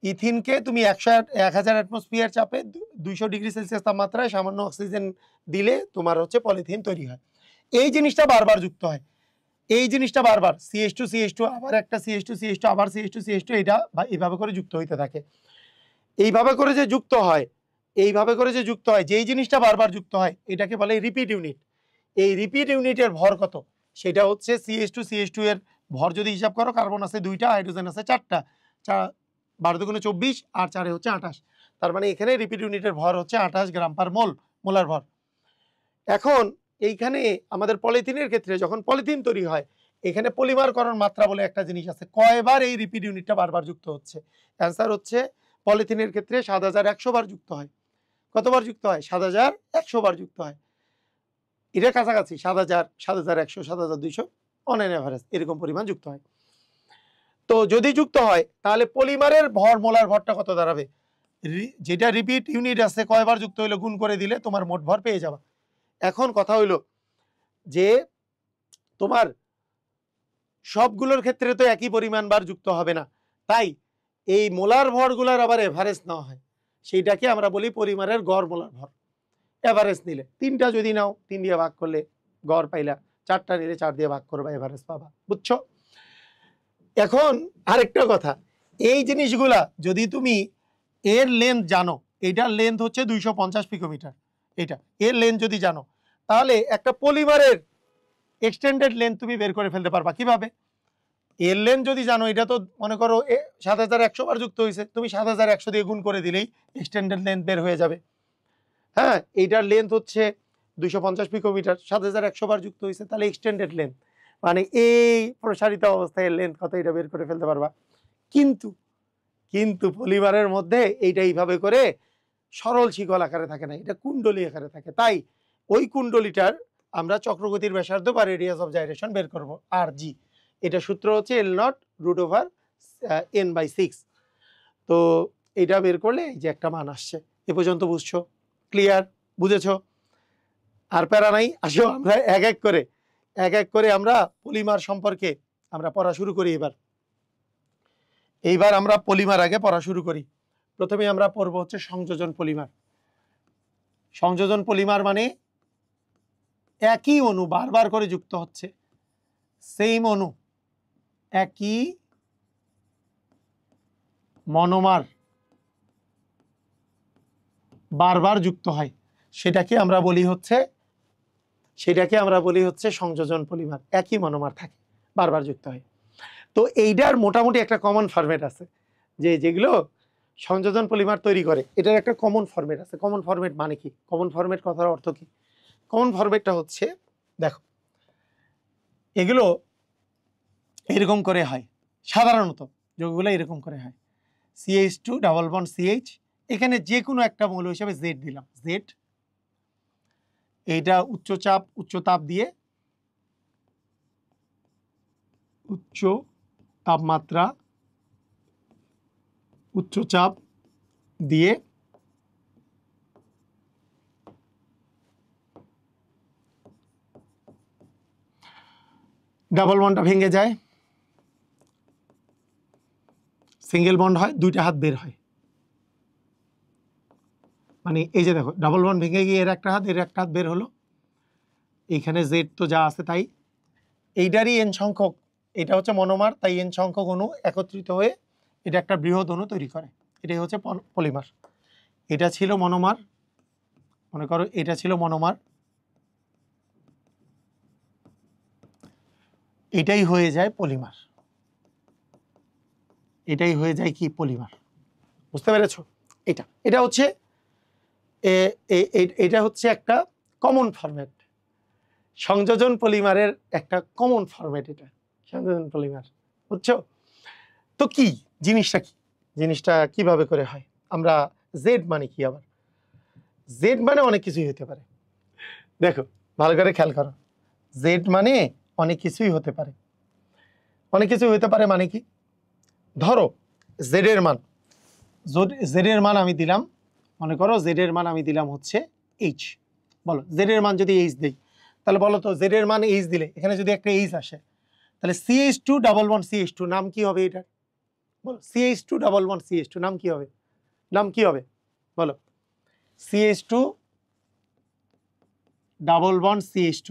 ইথিনকে তুমি 1000 অ্যাটমসফিয়ার চাপে 200 ডিগ্রি সেলসিয়াস তাপমাত্রায় সামান্য অক্সিজেন দিলে তোমার হচ্ছে পলিথিন তৈরি হয়। এই জিনিসটা বারবার যুক্ত হয়, এই জিনিসটা বারবার CH2 আবার একটা CH2 আবার CH2 এটা এইভাবে করে যুক্ত হইতে থাকে। এইভাবে করে যে যুক্ত হয়, যেই জিনিসটা বারবার যুক্ত হয় এটাকে বলে রিপিট ইউনিট। এই রিপিট ইউনিটের ভর কত? সেটা হচ্ছে CH2 এর ভর যদি হিসাব করো, কার্বন আছে 2টা, হাইড্রোজেন আছে 4টা, 12 × 24 আর 4 হচ্ছে 28, তার মানে এখানে রিপিট ইউনিটের ভর হচ্ছে 28 গ্রাম পার মোল, মোলার ভর। এখন এইখানে আমাদের পলিথিনের ক্ষেত্রে যখন পলিথিন তৈরি হয়, এখানে পলিমারকরণ মাত্রা বলে একটা জিনিস আছে, কয়বার এই রিপিড ইউনিটটা বারবার যুক্ত হচ্ছে। অ্যান্সার হচ্ছে পলিথিনের ক্ষেত্রে ৭,১০০ বার যুক্ত হয়। কতবার যুক্ত হয়? ৭,১০০ বার যুক্ত হয়। এটা কাছাকাছি ৭,০০০, ৭,১০০, ৭,২০০ অন অ্যান এভারেজ এরকম পরিমাণ যুক্ত হয়। তো যদি যুক্ত হয় তাহলে পলিমারের ভর, মোলার ভরটা কত দাঁড়াবে? যেটা রিপিট ইউনিট আছে কয়বার যুক্ত হইলো গুণ করে দিলে তোমার মোট ভর পেয়ে যাবা। এখন কথা হইলো যে তোমার সবগুলোর ক্ষেত্রে তো একই পরিমাণ বার যুক্ত হবে না, তাই এই মোলার ভরগুলোর আবার এভারেজ নেওয়া হয়, সেইটাকে আমরা বলি পলিমারের গড় মোলার ভর। এভারেজ নিলে 3টা যদি নাও 3 দিয়ে ভাগ করলে গড় পাইলা, 4টা নিলে 4 দিয়ে ভাগ করবা, এভারেজ পাবা। বুঝছো? এখন আরেকটা কথা, এই জিনিসগুলা যদি তুমি এর লেন্থ জানো, এটার লেন্থ হচ্ছে 250 পিকোমিটার, এটা এর লেন্থ যদি জানো তাহলে একটা পলিমারের এক্সটেন্ডেড লেন্থ তুমি বের করে ফেলতে পারবা। কিভাবে? এর লেন্থ যদি জানো, এটা তো মনে করো ৭,১০০ বার যুক্ত হয়েছে, তুমি ৭,১০০ দিয়ে গুণ করে দিলেই এক্সটেন্ডেড লেন্থ বের হয়ে যাবে। হ্যাঁ, এইটার লেন্থ হচ্ছে 250 পিকোমিটার, ৭,১০০ বার যুক্ত হয়েছে, তাহলে এক্সটেন্ডেড লেন্থ মানে এই প্রসারিত অবস্থায় লেন্থ কত এটা বের করে ফেলতে পারবা। কিন্তু কিন্তু পলিমারের মধ্যে এইটা এইভাবে করে সরল শিকল আকারে থাকে না, এটা কুণ্ডলী আকারে থাকে। তাই ওই কুণ্ডলীটার আমরা চক্রগতির ব্যাসার্ধ বা রেডিয়াস অফ জাইরেশন বের করব, আর জি। এটা সূত্র হচ্ছে L0√n/6। তো এটা বের করলে এই যে একটা মান আসছে। এ পর্যন্ত বুঝছো? ক্লিয়ার? বুঝেছো? আর প্যারা নাই। আসো আমরা এক এক করে আমরা পলিমার সম্পর্কে আমরা পড়া শুরু করি। এইবার আমরা পলিমার আগে পড়া শুরু করি। প্রথমে আমরা পড়ব হচ্ছে সংযোজন পলিমার। সংযোজন পলিমার মানে একই অণু বারবার করে যুক্ত হচ্ছে, সেম অণু, একই মনোমার বারবার যুক্ত হয়, সেটাকে আমরা বলি হচ্ছে সংযোজন পলিমার। একই মনোমার থাকে, বারবার যুক্ত হয়। তো এইটার মোটামুটি একটা কমন ফরম্যাট আছে, যেগুলো সংযোজন পলিমার তৈরি করে এটার একটা কমন ফরম্যাট আছে। কমন ফরম্যাট মানে কি? কমন ফরম্যাট কথার অর্থ কি? কমন ফরম্যাটটা হচ্ছে, দেখো এগুলো এরকম করে হয়, সাধারণত যৌগগুলো এরকম করে হয়। CH2 ডাবল বন্ড CH, এখানে যে কোনো একটা মৌল হিসেবে Z দিলাম, Z, এইটা উচ্চ তাপ দিয়ে, উচ্চ তাপমাত্রা উচ্চ চাপ দিয়ে ডাবল বন্ডটা ভেঙে যায়, সিঙ্গেল বন্ড হয়, দুইটা হাত বের হয়। মানে এই যে দেখো ডাবল বন্ড ভেঙে গিয়ে এর একটা হাত বের হলো, এইখানে Z তো যা আছে তাই, এইটারই n সংখ্যক, এটা হচ্ছে মনোমার, তাই n সংখ্যক অণু একত্রিত হয়ে এটা একটা বৃহৎ অণু তৈরি করে, এটাই হচ্ছে পলিমার। এটা ছিল মনোমার, মনে করো এটা ছিল মনোমার, এটাই হয়ে যায় পলিমার, এটাই হয়ে যায় কি? পলিমার। বুঝতে পেরেছো? এটা হচ্ছে এটা হচ্ছে একটা কমন ফরম্যাট, সংযোজন পলিমারের একটা কমন ফরম্যাট, এটা সংযোজন পলিমার। বুঝছো? তো কি জিনিসটা কিভাবে করে হয়? আমরা জেড মানে কি? আবার জেড মানে অনেক কিছুই হতে পারে। দেখো ভালো করে খেয়াল করো, জেড মানে অনেক কিছুই হতে পারে। অনেক কিছু হতে পারে মানে কি? ধরো জেড এর মান আমি দিলাম, মনে করো জেড এর মান আমি দিলাম হচ্ছে এইচ। বলো জেড এর মান যদি এইচ দেই, তাহলে বলো তো জেড এর মান এইচ দিলে এখানে যদি একটা এইচ আসে, তাহলে CH2 ডাবল বন্ড CH2 নাম কি হবে? এটা বলো, CH2 ডাবল বন্ড CH2 নাম কি হবে? বলো, CH2 ডাবল বন্ড CH2,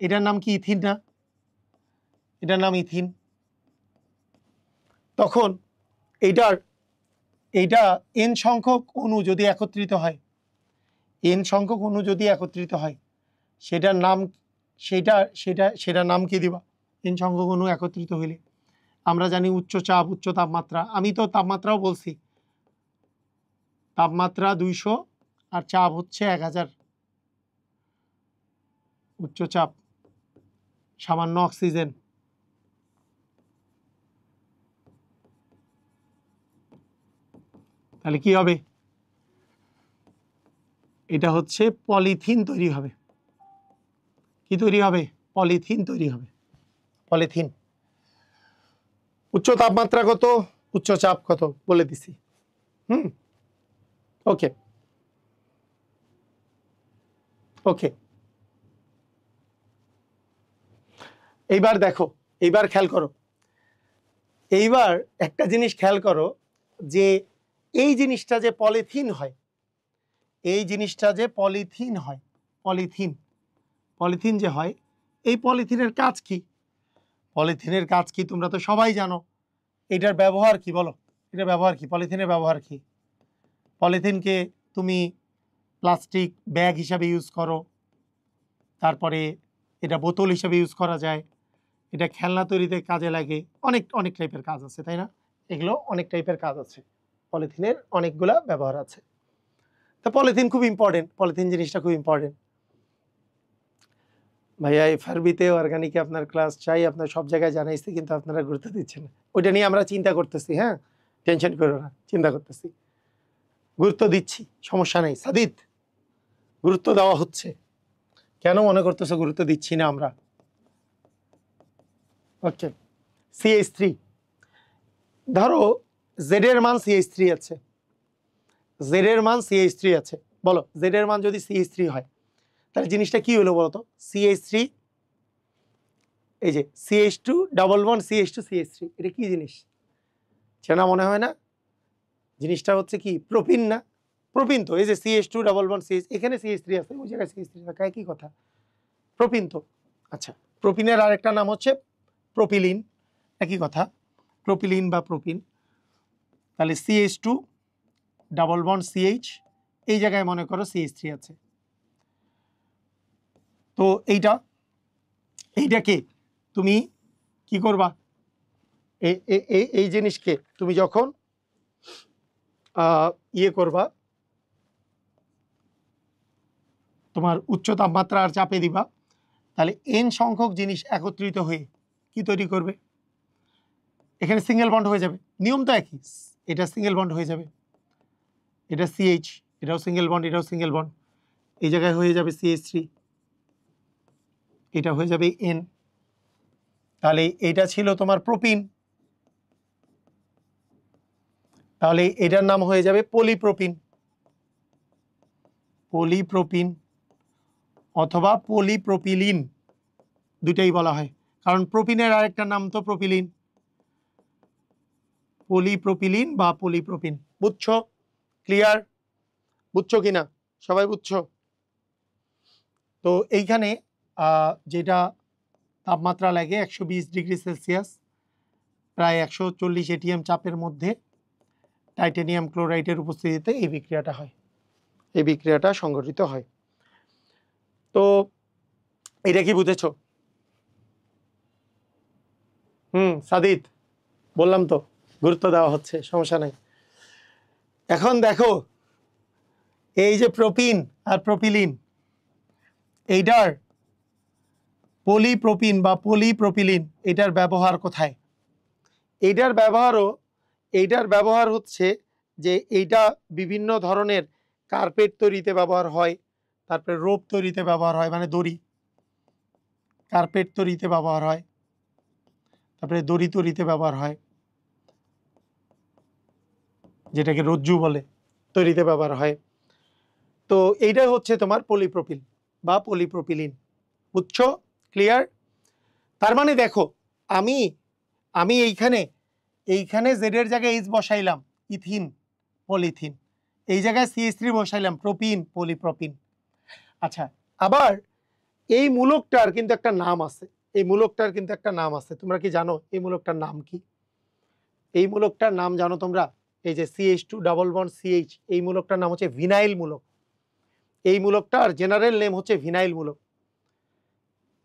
এটার নাম কি? ইথিন না? এটার নাম ইথিন। তখন এইটা n সংখ্যক অণু যদি একত্রিত হয়, সেটার নাম কি দিবা? n সংখ্যক অণু একত্রিত হইলে আমরা জানি উচ্চ চাপ, উচ্চ তাপমাত্রা, আমি তো তাপমাত্রাও বলছি, তাপমাত্রা 200 আর চাপ হচ্ছে 1000, উচ্চ চাপ, সামান্য অক্সিজেন, তাহলে কি হবে, এটা হচ্ছে পলিথিন তৈরি হবে। কি তৈরি হবে, পলিথিন তৈরি হবে, পলিথিন। উচ্চ তাপমাত্রা কত, উচ্চ চাপ কত বলে দিছি। ওকে ওকে, এইবার দেখো, এইবার খেয়াল করো, এইবার একটা জিনিস খেয়াল করো যে এই জিনিসটা যে পলিথিন হয়, এই জিনিসটা যে পলিথিন হয়, পলিথিন পলিথিন যে হয়, এই পলিথিনের কাজ কি, পলিথিনের কাজ কি তোমরা তো সবাই জানো। এটার ব্যবহার কি বলো, এটার ব্যবহার কি, পলিথিনের ব্যবহার কি? পলিথিনকে তুমি প্লাস্টিক ব্যাগ হিসাবে ইউজ করো, তারপরে এটা বোতল হিসাবে ইউজ করা যায়, এটা খেলনা তৈরিতে কাজে লাগে, অনেক অনেক টাইপের কাজ আছে, তাই না? এগুলো অনেক টাইপের কাজ আছে, পলিথিনের অনেকগুলা ব্যবহার আছে। তো পলিথিন খুব ইম্পর্টেন্ট, পলিথিন জিনিসটা খুব ইম্পর্টেন্ট। ভাইয়া এফআরবিতে অর্গানিকে আপনার ক্লাস চাই, আপনার সব জায়গায় জানাইছি, কিন্তু আপনারা গুরুত্ব দিচ্ছেন না। ওইটা নিয়ে আমরা চিন্তা করতেছি, হ্যাঁ, টেনশন করো না, চিন্তা করতেছি, গুরুত্ব দিচ্ছি, সমস্যা নেই। সাদিত, গুরুত্ব দেওয়া হচ্ছে, কেন মনে করতেছো গুরুত্ব দিচ্ছি না আমরা? ওকে, CH3, ধরো জেড এর মান CH3 আছে, জেড এর মান CH3 আছে, বলো জেড এর মান যদি CH3 হয় তাহলে জিনিসটা কি হলো বলতো, CH3, এই যে CH2 double bond CH2 CH3, এটা কি জিনিস চেনা মনে হয় না? জিনিসটা হচ্ছে কি, প্রোপিন না? প্রোপিন তো, এই যে CH2 ডাবল বন্ড CH, এখানে CH3 আছে, ওই জায়গায় CH3 থাকে, একই কথা, প্রোপিন তো। আচ্ছা, প্রোপিনের আরেকটা নাম হচ্ছে প্রোপিলিন, একই কথা, প্রোপিলিন বা প্রোপিন। তাহলে CH2 ডাবল বন্ড CH, এই জায়গায় মনে করো CH3 আছে। তো এইটাকে তুমি কি করবা, এই জিনিসকে তুমি যখন ইয়ে করবা, তোমার উচ্চ তাপমাত্রা আর চাপে দিবা, তাহলে n সংখ্যক জিনিস একত্রিত হয়ে কি তৈরি করবে, এখানে সিঙ্গেল বন্ড হয়ে যাবে, নিয়ম তো একই, এটা সিঙ্গেল বন্ড হয়ে যাবে, এটা CH, এটাও সিঙ্গেল বন্ড, এটাও সিঙ্গেল বন্ড, এই জায়গায় হয়ে যাবে CH3, এটা হয়ে যাবে N। তাহলে এটা ছিল তোমার প্রোপিন, তাহলে এটার নাম হয়ে যাবে পলিপ্রোপিন, পলিপ্রোপিন অথবা পলিপ্রোপিলিন, দুটাই বলা হয়, কারণ প্রোপিনের আরেকটা নাম তো প্রোপিলিন, পলিপ্রোপিলিন বা পলিপ্রোপিন। বুঝছো? ক্লিয়ার? বুঝছো কিনা, সবাই বুঝছো? তো এইখানে যেটা তাপমাত্রা লাগে 120 ডিগ্রি সেলসিয়াস, প্রায় 140 ATM চাপের মধ্যে টাইটানিয়াম ক্লোরাইডের উপস্থিতিতে এই বিক্রিয়াটা হয়, এই বিক্রিয়াটা সংঘটিত হয়। তো এটা কি বুঝেছো? সাদিত, বললাম তো গুরুত্ব দেওয়া হচ্ছে, সমস্যা নাই। এখন দেখো, এই যে প্রোপিন আর প্রোপিলিন, এইটার পলিপ্রোপিন বা পলিপ্রোপিলিন, এটার ব্যবহার কোথায়? এইটার ব্যবহার হচ্ছে যে এইটা বিভিন্ন ধরনের কার্পেট তৈরিতে ব্যবহার হয়, তারপরে রোপ তৈরিতে ব্যবহার হয়, মানে দড়ি, কার্পেট তৈরিতে ব্যবহার হয়, তারপরে দড়ি তৈরিতে ব্যবহার হয়, যেটাকে রজ্জু বলে, তৈরিতে ব্যবহার হয়। তো এইটা হচ্ছে তোমার পলিপ্রোপিল বা পলিপ্রোপিলিন। বুঝছো? ক্লিয়ার? তার মানে দেখো, আমি আমি এইখানে জেডের জায়গায় এইচ বসাইলাম, ইথিন, পলিথিন, এই জায়গায় CH3 বসাইলাম, প্রোপিন, পলিপ্রোপিন। আচ্ছা, আবার এই মূলকটার কিন্তু একটা নাম আছে, এই মূলকটার কিন্তু একটা নাম আছে, তোমরা কি জানো এই মূলকটার নাম কি? এই মূলকটার নাম জানো তোমরা? এই যে CH2 ডাবল বন্ড CH, এই মূলকটার নাম হচ্ছে ভিনাইল মূলক। এই মূলকটার জেনারেল নেম হচ্ছে ভিনাইল মূলক।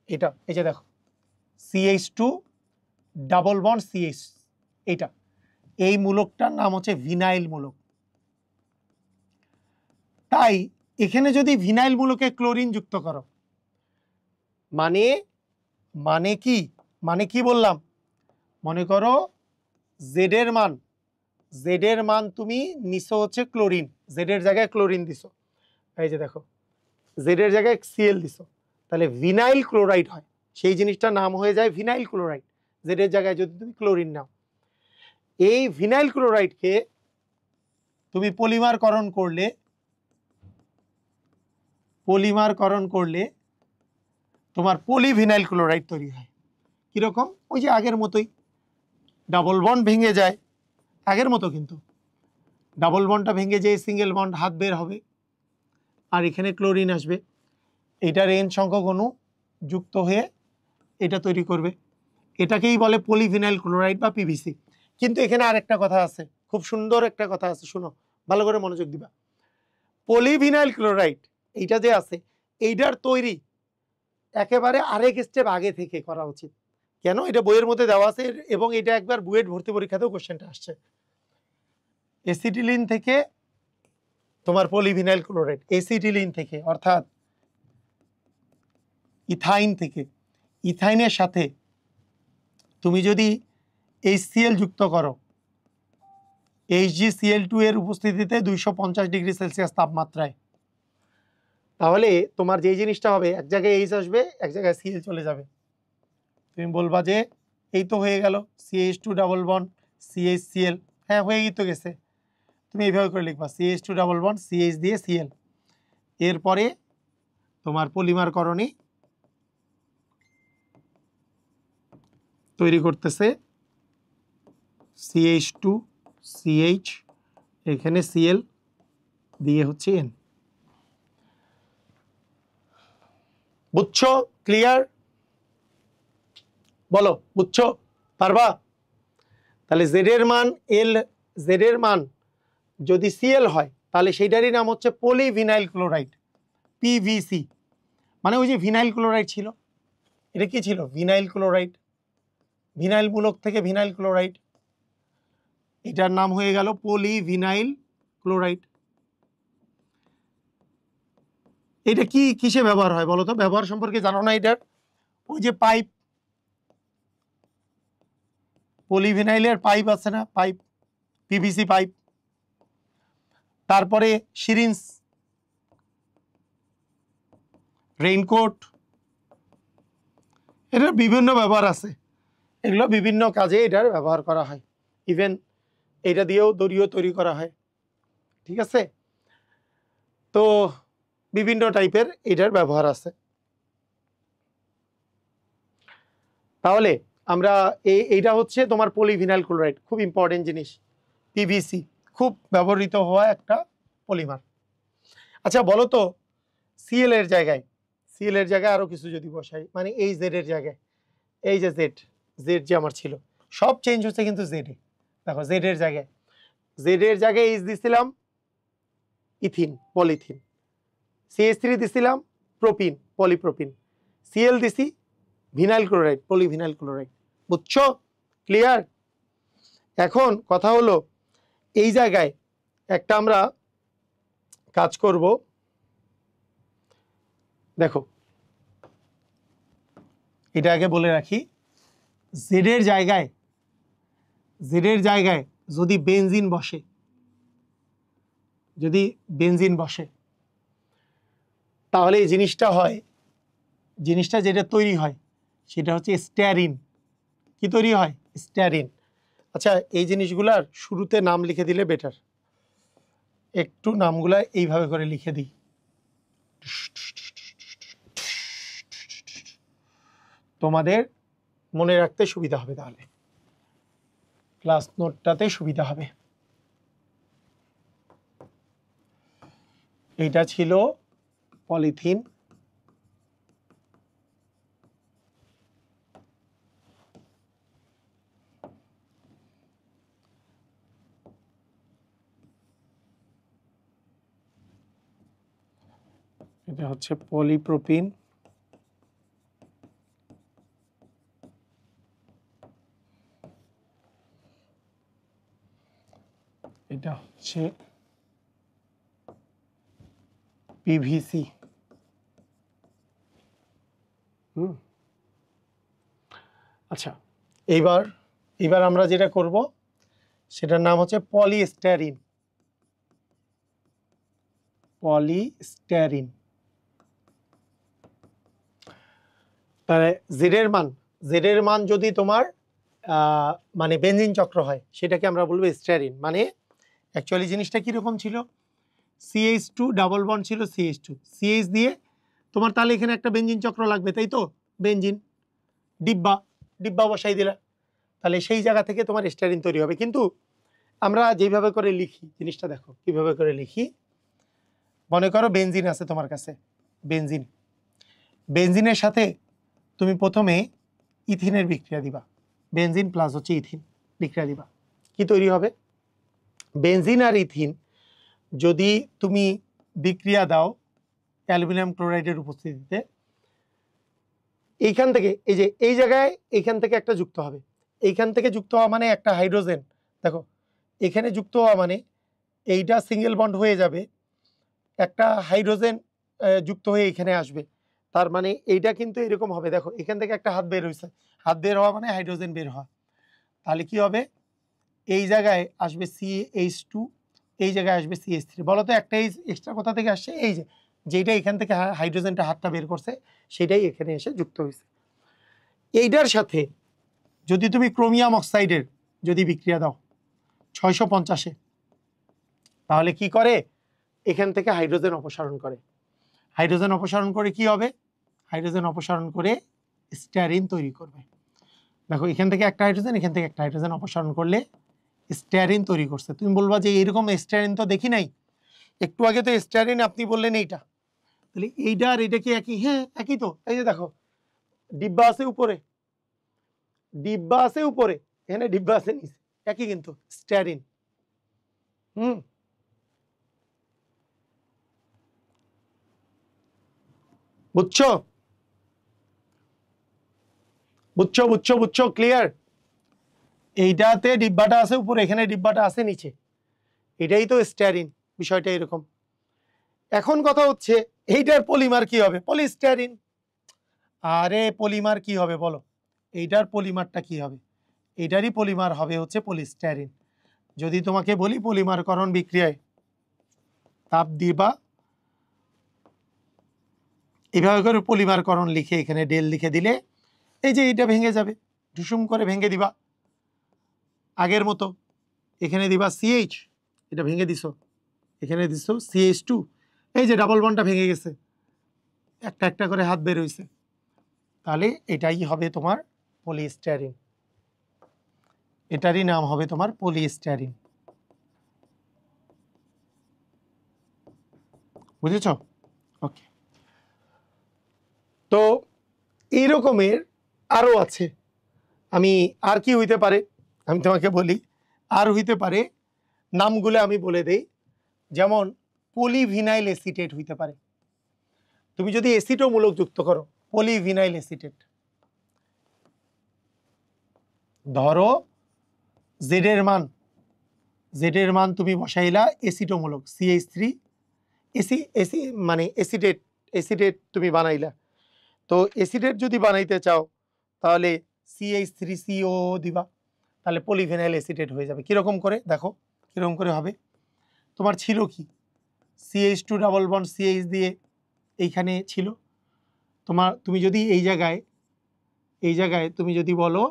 এটা এই যে দেখো, CH2 ডাবল বন্ড CH, এটা, এই মূলকটার নাম হচ্ছে ভিনাইল মূলক। তাই এখানে যদি ভিনাইল মূলকে ক্লোরিন যুক্ত করো, মানে মানে কি বললাম, মনে করো জেড এর মান জেড এর মান তুমি নিছো হচ্ছে ক্লোরিন, জেড এর জায়গায় ক্লোরিন দিছো, এই যে দেখো জেড এর জায়গায় সিএল দিছো, তাহলে ভিনাইল ক্লোরাইড হয়, সেই জিনিসটার নাম হয়ে যায় ভিনাইল ক্লোরাইড, জেড এর জায়গায় যদি তুমি ক্লোরিন নাও। এই ভিনাইল ক্লোরাইডকে তুমি পলিমারকরণ করলে তোমার পলিভিনাইল ক্লোরাইড তৈরি হয়। কিরকম? ওই যে আগের মতোই, ডাবল বন্ড ভেঙে যায় আগের মতো, কিন্তু ডাবল বন্ডটা ভেঙে যেয়ে সিঙ্গেল বন্ড হাত বের হবে, আর এখানে ক্লোরিন আসবে, এটার এন সংখ্যক অণু যুক্ত হয়ে এটা তৈরি করবে, এটাকেই বলে পলিভিনাইল ক্লোরাইড বা পিভিসি। কিন্তু এখানে আরেকটা কথা আছে, খুব সুন্দর একটা কথা আছে, শুনো ভালো করে মনোযোগ দিবা। পলিভিনাইল ক্লোরাইড এইটা যে আছে, এইটার তৈরি একেবারে আরেক স্টেপ আগে থেকে করা উচিত। কেন? এটা বইয়ের মধ্যে দেওয়া আছে, এবং এটা একবার বুয়েট ভর্তি পরীক্ষাতেও কোশ্চেনটা আসছে। এসিটিলিন থেকে তোমার পলিভিনাইল ক্লোরাইড, এসিটিলিন থেকে অর্থাৎ ইথাইন থেকে, ইথাইনের সাথে তুমি যদি HCl যুক্ত করো, HgCl2 এর উপস্থিতিতে 250 ডিগ্রি সেলসিয়াস তাপমাত্রায়, তাহলে তোমার যেই জিনিসটা হবে, এক জায়গায় H আসবে, এক জায়গায় Cl চলে যাবে। তুমি বলবা যে এই তো হয়ে গেল CH2 ডাবল বন্ড CHCl, হ্যাঁ হয়েই তো গেছে। তুমি এইভাবে করে লিখবা CH2 ডাবল বন্ড CH দিয়ে Cl, এরপরে তোমার পলিমারকরণে তৈরি করতেছে CH2 CH, এখানে Cl দিয়ে হচ্ছে N। বুঝছো? ক্লিয়ার? বলো বুঝছো, পারবা? তাহলে জেড এর মান জেড এর মান যদি Cl হয়, তাহলে সেইটারই নাম হচ্ছে পলিভিনাইল ক্লোরাইড, পিভিসি। মানে ওই যে ভিনাইল ক্লোরাইড ছিল, এটা কি ছিল? ভিনাইল ক্লোরাইড, ভিনাইল মূলক থেকে ভিনাইল ক্লোরাইড, এটার নাম হয়ে গেল পলিভিনাইল ক্লোরাইড। এটা কি কিসে ব্যবহার হয় বলো তো? ব্যবহার সম্পর্কে জানো না এটার? ওই যে পাইপ, পলিভিনাইলের পাইপ আছে না, পাইপ, পিভিসি পাইপ, তারপরে সিরিঞ্জ, রেইনকোট, এটার বিভিন্ন ব্যবহার আছে, এগুলো বিভিন্ন কাজে এটার ব্যবহার করা হয়। ইভেন এটা দিয়েও দড়িও তৈরি করা হয়, ঠিক আছে? তো বিভিন্ন টাইপের এটার ব্যবহার আছে। তাহলে আমরা এইটা হচ্ছে তোমার পলিভিনাইল ক্লোরাইড, খুব ইম্পর্টেন্ট জিনিস, পিভিসি, খুব ব্যবহৃত হওয়া একটা পলিমার। আচ্ছা বলো তো, সিএল এর জায়গায়, সিএল এর জায়গায় আরো কিছু যদি বসাই, মানে এই জেড এর জায়গায়, এই যে জেড, জেড যে আমার ছিল, সব চেঞ্জ হচ্ছে কিন্তু জেড এ। দেখো জেড এর জায়গায় এইচ দিছিলাম ইথিন, পলিথিন, CH3 দিছিলাম প্রোপিন, পলিপ্রোপিন, Cl দিছি ভিনাইল ক্লোরাইড, পলিভিনাইল ক্লোরাইড। বুঝছো? ক্লিয়ার? এখন কথা হলো, এই জায়গায় একটা আমরা কাজ করব। দেখো এটা আগে বলে রাখি, জেড এর জায়গায় যদি বেনজিন বসে, তাহলে এই জিনিসটা যেটা তৈরি হয় সেটা হচ্ছে স্ট্যারিন। কি তৈরি হয়? স্ট্যারিন। আচ্ছা এই জিনিসগুলার শুরুতে নাম লিখে দিলে বেটার, একটু নামগুলা এইভাবে করে লিখে দিই, তোমাদের মনে রাখতে সুবিধা হবে, তাহলে ক্লাস নোটটাতে সুবিধা হবে। এইটা ছিল পলিথিন, এটা হচ্ছে পলিপ্রোপিন, এটা হচ্ছে পিভিসি। আচ্ছা এইবার আমরা যেটা করব, সেটার নাম হচ্ছে পলিস্টারিন। পলিস্টারিন। তাহলে জেডের মান যদি তোমার মানে বেনজিন চক্র হয় সেটাকে আমরা বলবো স্টারিন। মানে অ্যাকচুয়ালি জিনিসটা কীরকম ছিল, CH2 ডাবল বন্ড ছিল CH2, CH দিয়ে তোমার তাহলে এখানে একটা বেনজিন চক্র লাগবে, তাই তো? বেনজিন ডিব্বা বসাই দিলা, তাহলে সেই জায়গা থেকে তোমার স্টারিন তৈরি হবে। কিন্তু আমরা যেভাবে করে লিখি জিনিসটা দেখো কিভাবে করে লিখি। মনে করো বেনজিন আছে তোমার কাছে, বেনজিনের সাথে তুমি প্রথমে ইথিনের বিক্রিয়া দিবা, বেনজিন প্লাস হচ্ছে ইথিন বিক্রিয়া দিবা, কি তৈরি হবে? বেনজিন আর ইথিন যদি তুমি বিক্রিয়া দাও অ্যালুমিনিয়াম ক্লোরাইডের উপস্থিতিতে, এইখান থেকে এই যে এই জায়গায় এইখান থেকে একটা যুক্ত হবে, এইখান থেকে যুক্ত হওয়া মানে একটা হাইড্রোজেন, দেখো এখানে যুক্ত হওয়া মানে এইটা সিঙ্গেল বন্ড হয়ে যাবে, একটা হাইড্রোজেন যুক্ত হয়ে এখানে আসবে, তার মানে এইটা কিন্তু এরকম হবে। দেখো এখান থেকে একটা হাত বের হয়েছে, হাত বের হওয়া মানে হাইড্রোজেন বের হওয়া, তাহলে কি হবে? এই জায়গায় আসবে CH2, এই জায়গায় আসবে CH3। বলো তো একটা এইচ এক্সট্রা কোথা থেকে আসছে? এই যে যেটা এখান থেকে হাইড্রোজেনটা হাতটা বের করছে সেটাই এখানে এসে যুক্ত হয়েছে। এইটার সাথে যদি তুমি ক্রোমিয়াম অক্সাইডের যদি বিক্রিয়া দাও 650-এ, তাহলে কি করে? এখান থেকে হাইড্রোজেন অপসারণ করে, হাইড্রোজেন অপসারণ করে কি হবে? হাইড্রোজেন অপসারণ করে স্টারিন তৈরি করবে। দেখো এখান থেকে একটা হাইড্রোজেন, এখান থেকে একটা হাইড্রোজেন অপসারণ করলে স্টারিন তৈরি করছে। তুমি বলবা যে এরকম স্টারিন তো দেখি নাই, একটু আগে তো স্টারিন আপনি বললেন এইটা, তাহলে এইটা আর এটা কি একই? হ্যাঁ একই তো। এই যে দেখো ডিব্বা আছে উপরে, এখানে ডিব্বা আছে নিচে, একই কিন্তু স্টারিন। বুঝছো? ক্লিয়ার? এইটাতে ডিব্বাটা আছে উপরে, এখানে ডিব্বাটা আছে নিচে, এটাই তো স্টারিন। বিষয়টা এরকম। এখন কথা হচ্ছে এইটার পলিমার কি হবে? পলিস্টারিন। আরে পলিমার কি হবে বলো? এইটার পলিমারটা কি হবে? এইটারই পলিমার হবে হচ্ছে পলিস্টারিন। যদি তোমাকে বলি পলিমারকরণ বিক্রিয়ায় তাপ দিবা, এভাবে করে পলিমারকরণ লিখে এখানে ডেল লিখে দিলে এই যে এইটা ভেঙে যাবে, ঢুসুম করে ভেঙে দিবা আগের মতো। এখানে দিবা CH, এটা ভেঙে দিছো, এখানে দিছো CH2, এই যে ডাবল বন্ডটা ভেঙে গেছে, একটা একটা করে হাত বের হইছে, তাহলে এটাই হবে তোমার পলিস্টারিন। এটারই নাম হবে তোমার পলিস্টারিন। বুঝেছ? ওকে। তো এই রকমের আরও আছে। আমি আর কি হইতে পারে আমি তোমাকে বলি, আর হইতে পারে নামগুলো আমি বলে দেই। যেমন পলিভিনাইল এসিটেট হইতে পারে। তুমি যদি এসিটোমূলক যুক্ত করো, পলিভিনাইল এসিটেট, ধরো জেডের মান তুমি বসাইলা এসিটোমূলক CH3, এসি মানে এসিটেট তুমি বানাইলা। তো এসিটেট যদি বানাইতে চাও তাহলে CH3CO দিবা, তাহলে পলিভিনাইল এসিটেট হয়ে যাবে। কীরকম করে দেখো, কীরকম করে হবে? তোমার ছিল কি CH2 ডাবল বন্ড CH দিয়ে এইখানে ছিল, তুমি যদি এই জায়গায় তুমি যদি বলো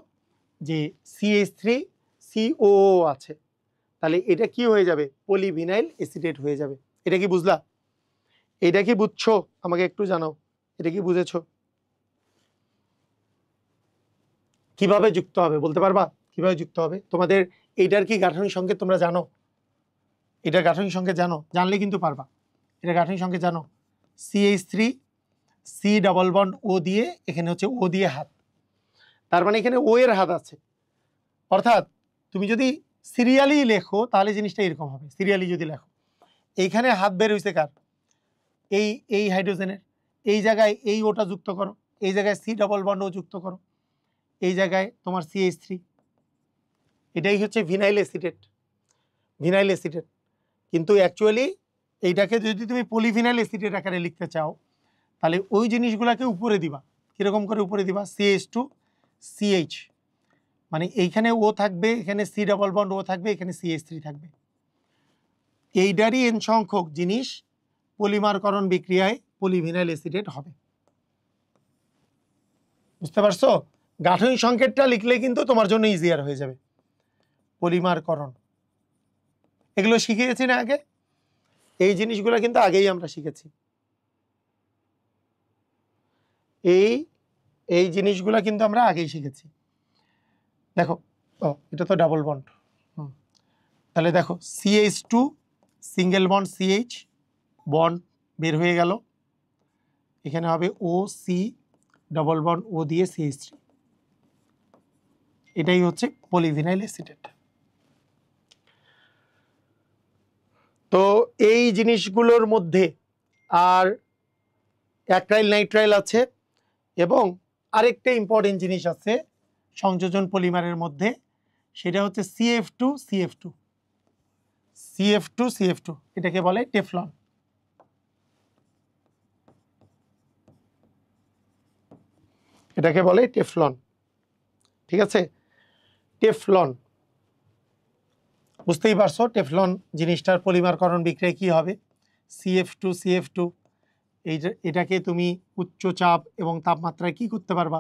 যে CH3CO আছে, তাহলে এটা কি হয়ে যাবে? পলিভিনাইল এসিটেট হয়ে যাবে। এটা কি বুঝলা? এটা কি বুঝছো? আমাকে একটু জানাও, এটা কি বুঝেছো? কিভাবে যুক্ত হবে বলতে পারবা? কিভাবে যুক্ত হবে? তোমাদের এইটার কি গাঠনিক সংকেত তোমরা জানো? এটার গাঠনিক সংকেত জানো? জানলে কিন্তু পারবা। এটা গাঠনিক সংকেত জানো? CH3 C double bond O দিয়ে, এখানে হচ্ছে O দিয়ে হাত, তার মানে এখানে O এর হাত আছে। অর্থাৎ তুমি যদি সিরিয়ালি লেখো তাহলে জিনিসটা এরকম হবে। সিরিয়ালি যদি লেখো, এইখানে হাত বের হয়েছে কার? এই হাইড্রোজেনের। এই জায়গায় এই ওটা যুক্ত করো, এই জায়গায় C ডাবল বন্ড ও যুক্ত করো, এই জায়গায় তোমার CH3। এটাই হচ্ছে ভিনাইল এসিটেট। কিন্তু অ্যাকচুয়ালি এইটাকে যদি তুমি পলিভিনাইল এসিটেট আকারে লিখতে চাও তাহলে ওই জিনিসগুলোকে উপরে দিবা। কীরকম করে উপরে দিবা? CH2 CH, মানে এইখানে ও থাকবে, এখানে সি ডাবল বন্ড ও থাকবে, এখানে CH3 থাকবে। এইটারই n সংখ্যক জিনিস পলিমারকরণ বিক্রিয়ায় পলিভিনাইল অ্যাসিটেট হবে। বুঝতে পারছো? গাঠনিক সংকেতটা লিখলে কিন্তু তোমার জন্য ইজিয়ার হয়ে যাবে। পলিমারকরণ এগুলো শিখিয়েছি না আগে? এই জিনিসগুলো কিন্তু আগেই আমরা শিখেছি। এই জিনিসগুলো কিন্তু আমরা আগেই শিখেছি। দেখো, ও এটা তো ডাবল বন্ড, তাহলে দেখো CH2 single bond CH bond বের হয়ে গেল, এখানে হবে OC ডাবল বন্ড ও দিয়ে CH3, এটাই হচ্ছে পলিভিনাইল অ্যাসিটেট। তো এই জিনিসগুলোর মধ্যে আর অ্যাক্রাইল নাইট্রাইল আছে, এবং আরেকটা ইম্পর্টেন্ট জিনিস আছে সংযোজন পলিমারের মধ্যে, সেটা হচ্ছে CF2CF2 এটাকে বলে টেফলন। এটাকে বলে টেফলন, ঠিক আছে? টেফলন বুঝতেই পারছো, টেফলন জিনিসটার পলিমারকরণ বিক্রিয়া কি হবে? CF2CF2, এটাকে তুমি উচ্চ চাপ এবং তাপমাত্রায় কি করতে পারবা?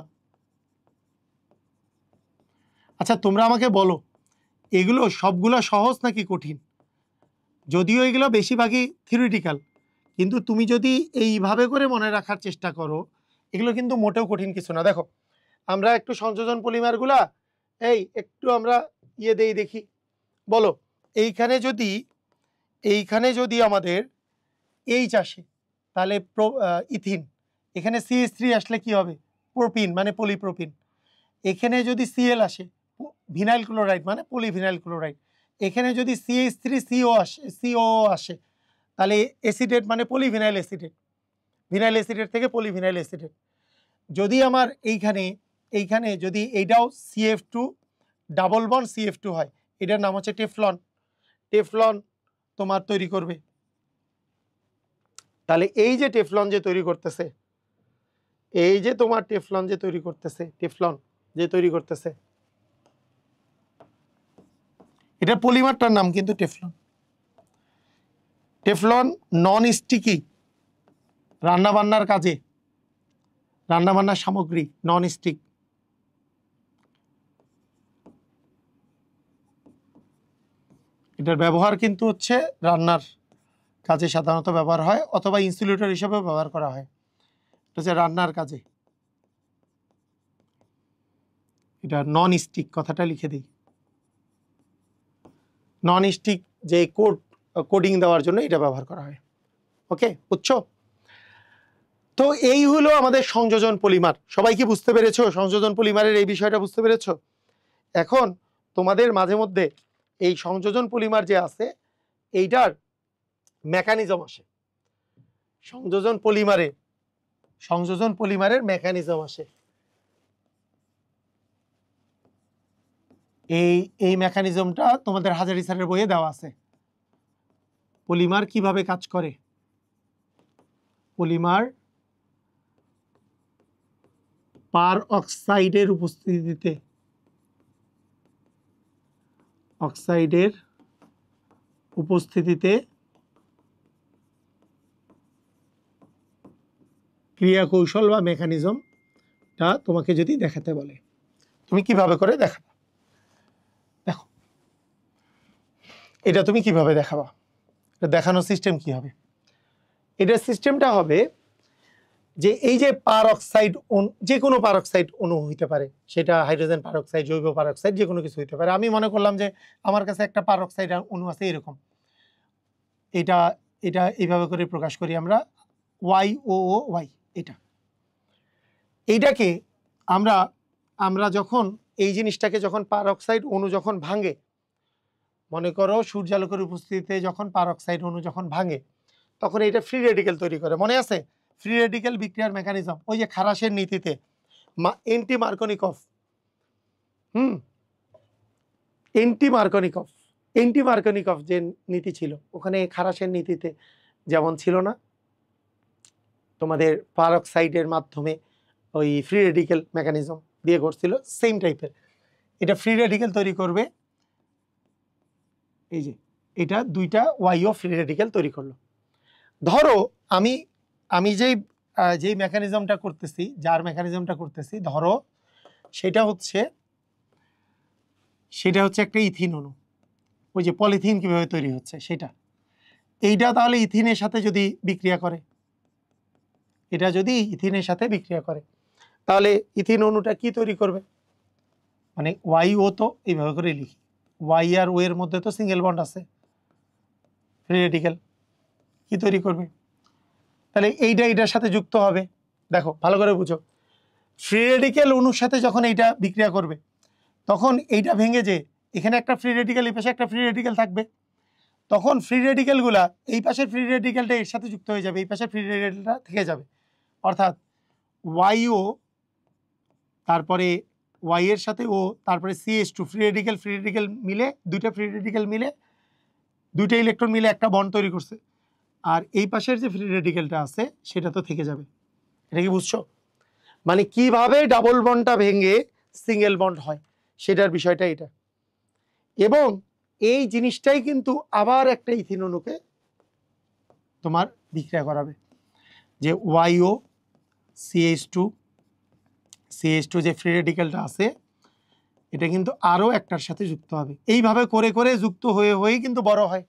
আচ্ছা তোমরা আমাকে বলো, এগুলো সবগুলো সহজ নাকি কঠিন? যদিও এগুলো বেশিরভাগই থিওরিটিক্যাল, কিন্তু তুমি যদি এইভাবে করে মনে রাখার চেষ্টা করো, এগুলো কিন্তু মোটেও কঠিন কিছু না। দেখো আমরা একটু সংযোজন পলিমারগুলা একটু আমরা দেখি, বলো এইখানে যদি আমাদের H আসে তাহলে ইথিন, এখানে CH3 আসলে কি হবে? প্রোপিন মানে পলিপ্রোপিন। এখানে যদি Cl আসে ভিনাইল ক্লোরাইড মানে পলিভিনাইল ক্লোরাইড। এখানে যদি CH3CO আসে তাহলে অ্যাসিডেট মানে পলিভিনাইল অ্যাসিডেট, ভিনাইল অ্যাসিডেট থেকে পলিভিনাইল অ্যাসিডেট। যদি আমার এইখানে যদি এইটাও CF2 ডাবল বন্ড CF2 হয়, এটার নাম হচ্ছে টেফলন। টেফলন তোমার তৈরি করবে, তাহলে এই যে টেফলন যে তৈরি করতেছে, এটা পলিমারটার নাম কিন্তু টেফলন। টেফলন নন স্টিকি, রান্নাবান্নার কাজে, রান্নাবান্নার সামগ্রী নন স্টিক। এটার ব্যবহার কিন্তু হচ্ছে রান্নার কাজে সাধারণত ব্যবহার হয়, অথবা ইনসুলেটর হিসেবে ব্যবহার করা হয়। এটা হচ্ছে রান্নার কাজে। এটা নন স্টিক কথাটা লিখে দিই, নন স্টিক যে কোডিং দেওয়ার জন্য এটা ব্যবহার করা হয়। ওকে, বুঝছো? তো এই হলো আমাদের সংযোজন পলিমার। সবাই কি বুঝতে পেরেছো সংযোজন পলিমারের এই বিষয়টা? বুঝতে পেরেছো? এখন তোমাদের মাঝে মধ্যে এই সংযোজন পলিমার যে আছে এইটার মেকানিজম আসে, সংযোজন পলিমারের মেকানিজম আসে। এই মেকানিজমটা তোমাদের হাজারি স্যারের বইয়ে দেওয়া আছে। পলিমার কিভাবে কাজ করে, পলিমার পার অক্সাইডের উপস্থিতিতে ক্রিয়া কৌশল বা মেকানিজমটা তোমাকে যদি দেখাতে বলে, তুমি কিভাবে করে দেখাবা? দেখো এটা তুমি কিভাবে দেখাবা, এটা দেখানোর সিস্টেম কি হবে? এটার সিস্টেমটা হবে যে এই যে পারঅক্সাইড, যে কোনো পারঅক্সাইড অণু হইতে পারে, সেটা হাইড্রোজেন পারঅক্সাইড, জৈব পারঅক্সাইড, যে কোনো কিছু হইতে পারে। আমি মনে করলাম যে আমার কাছে একটা পারঅক্সাইড অণু আছে এরকম, এটা এইভাবে করে প্রকাশ করি আমরা YOOY। এইটাকে আমরা যখন এই জিনিসটাকে যখন পারঅক্সাইড অণু যখন ভাঙে, মনে করো সূর্যালোকের উপস্থিতিতে যখন পারঅক্সাইড অণু যখন ভাঙে, তখন এটা ফ্রি রেডিকেল তৈরি করে। মনে আছে ফ্রি রেডিকেল বিক্রিয়ার মেকানিজম? ওই যে খারাসের নীতিতে এন্টি মার্কনিকফ যে নীতি ছিল, ওখানে খারাসের নীতিতে যেমন ছিল না তোমাদের পারঅক্সাইডের মাধ্যমে ওই ফ্রি রেডিকেল মেকানিজম দিয়ে করছিল, সেম টাইপের এটা ফ্রি রেডিকেল তৈরি করবে, এই যে এটা দুইটা ওয়াইও ফ্রি রেডিকেল তৈরি করলো। ধরো আমি আমি যেই মেকানিজমটা করতেছি, যার মেকানিজমটা করতেছি, ধরো সেটা হচ্ছে একটা ইথিন অণু। ওই যে পলিথিন কিভাবে তৈরি হচ্ছে সেটা, এইটা তাহলে ইথিনের সাথে যদি বিক্রিয়া করে, এটা যদি ইথিনের সাথে বিক্রিয়া করে, তাহলে ইথিন অণুটা কি তৈরি করবে, মানে ওয়াই ও তো এইভাবে করে লিখি, ওয়াই আর ও এর মধ্যে তো সিঙ্গেল বন্ড আছে, ফ্রি রেডিকেল কি তৈরি করবে, তাহলে এইটা এটার সাথে যুক্ত হবে। দেখো ভালো করে বুঝো, ফ্রি রেডিকেল অণুর সাথে যখন এইটা বিক্রিয়া করবে তখন এইটা ভেঙে যে এখানে একটা ফ্রি রেডিকেল, এই পাশে একটা ফ্রি রেডিকেল থাকবে, তখন ফ্রি রেডিকেলগুলা এই পাশের ফ্রি রেডিকেলটা এর সাথে যুক্ত হয়ে যাবে, এই পাশের ফ্রি রেডিকেলটা থেকে যাবে, অর্থাৎ ওয়াইও তারপরে ওয়াই এর সাথে ও তারপরে CH2 ফ্রি রেডিকেল মিলে, দুইটা ফ্রি রেডিকেল মিলে, দুইটা ইলেকট্রন মিলে একটা বন্ড তৈরি করছে, আর এই পাশের যে ফ্রি রেডিকেলটা আছে সেটা তো থেকে যাবে। এটা কি বুঝছো? মানে কিভাবে ডাবল বন্ডটা ভেঙে সিঙ্গেল বন্ড হয় সেটার বিষয়টা এটা। এবং এই জিনিসটাই কিন্তু আবার একটা ইথিন অণুকে তোমার বিক্রিয়া করাবে, যে ওয়াইও CH2 যে ফ্রি রেডিকেলটা আছে এটা কিন্তু আরও একটার সাথে যুক্ত হবে, এইভাবে করে করে যুক্ত হয়ে হয়েই কিন্তু বড় হয়।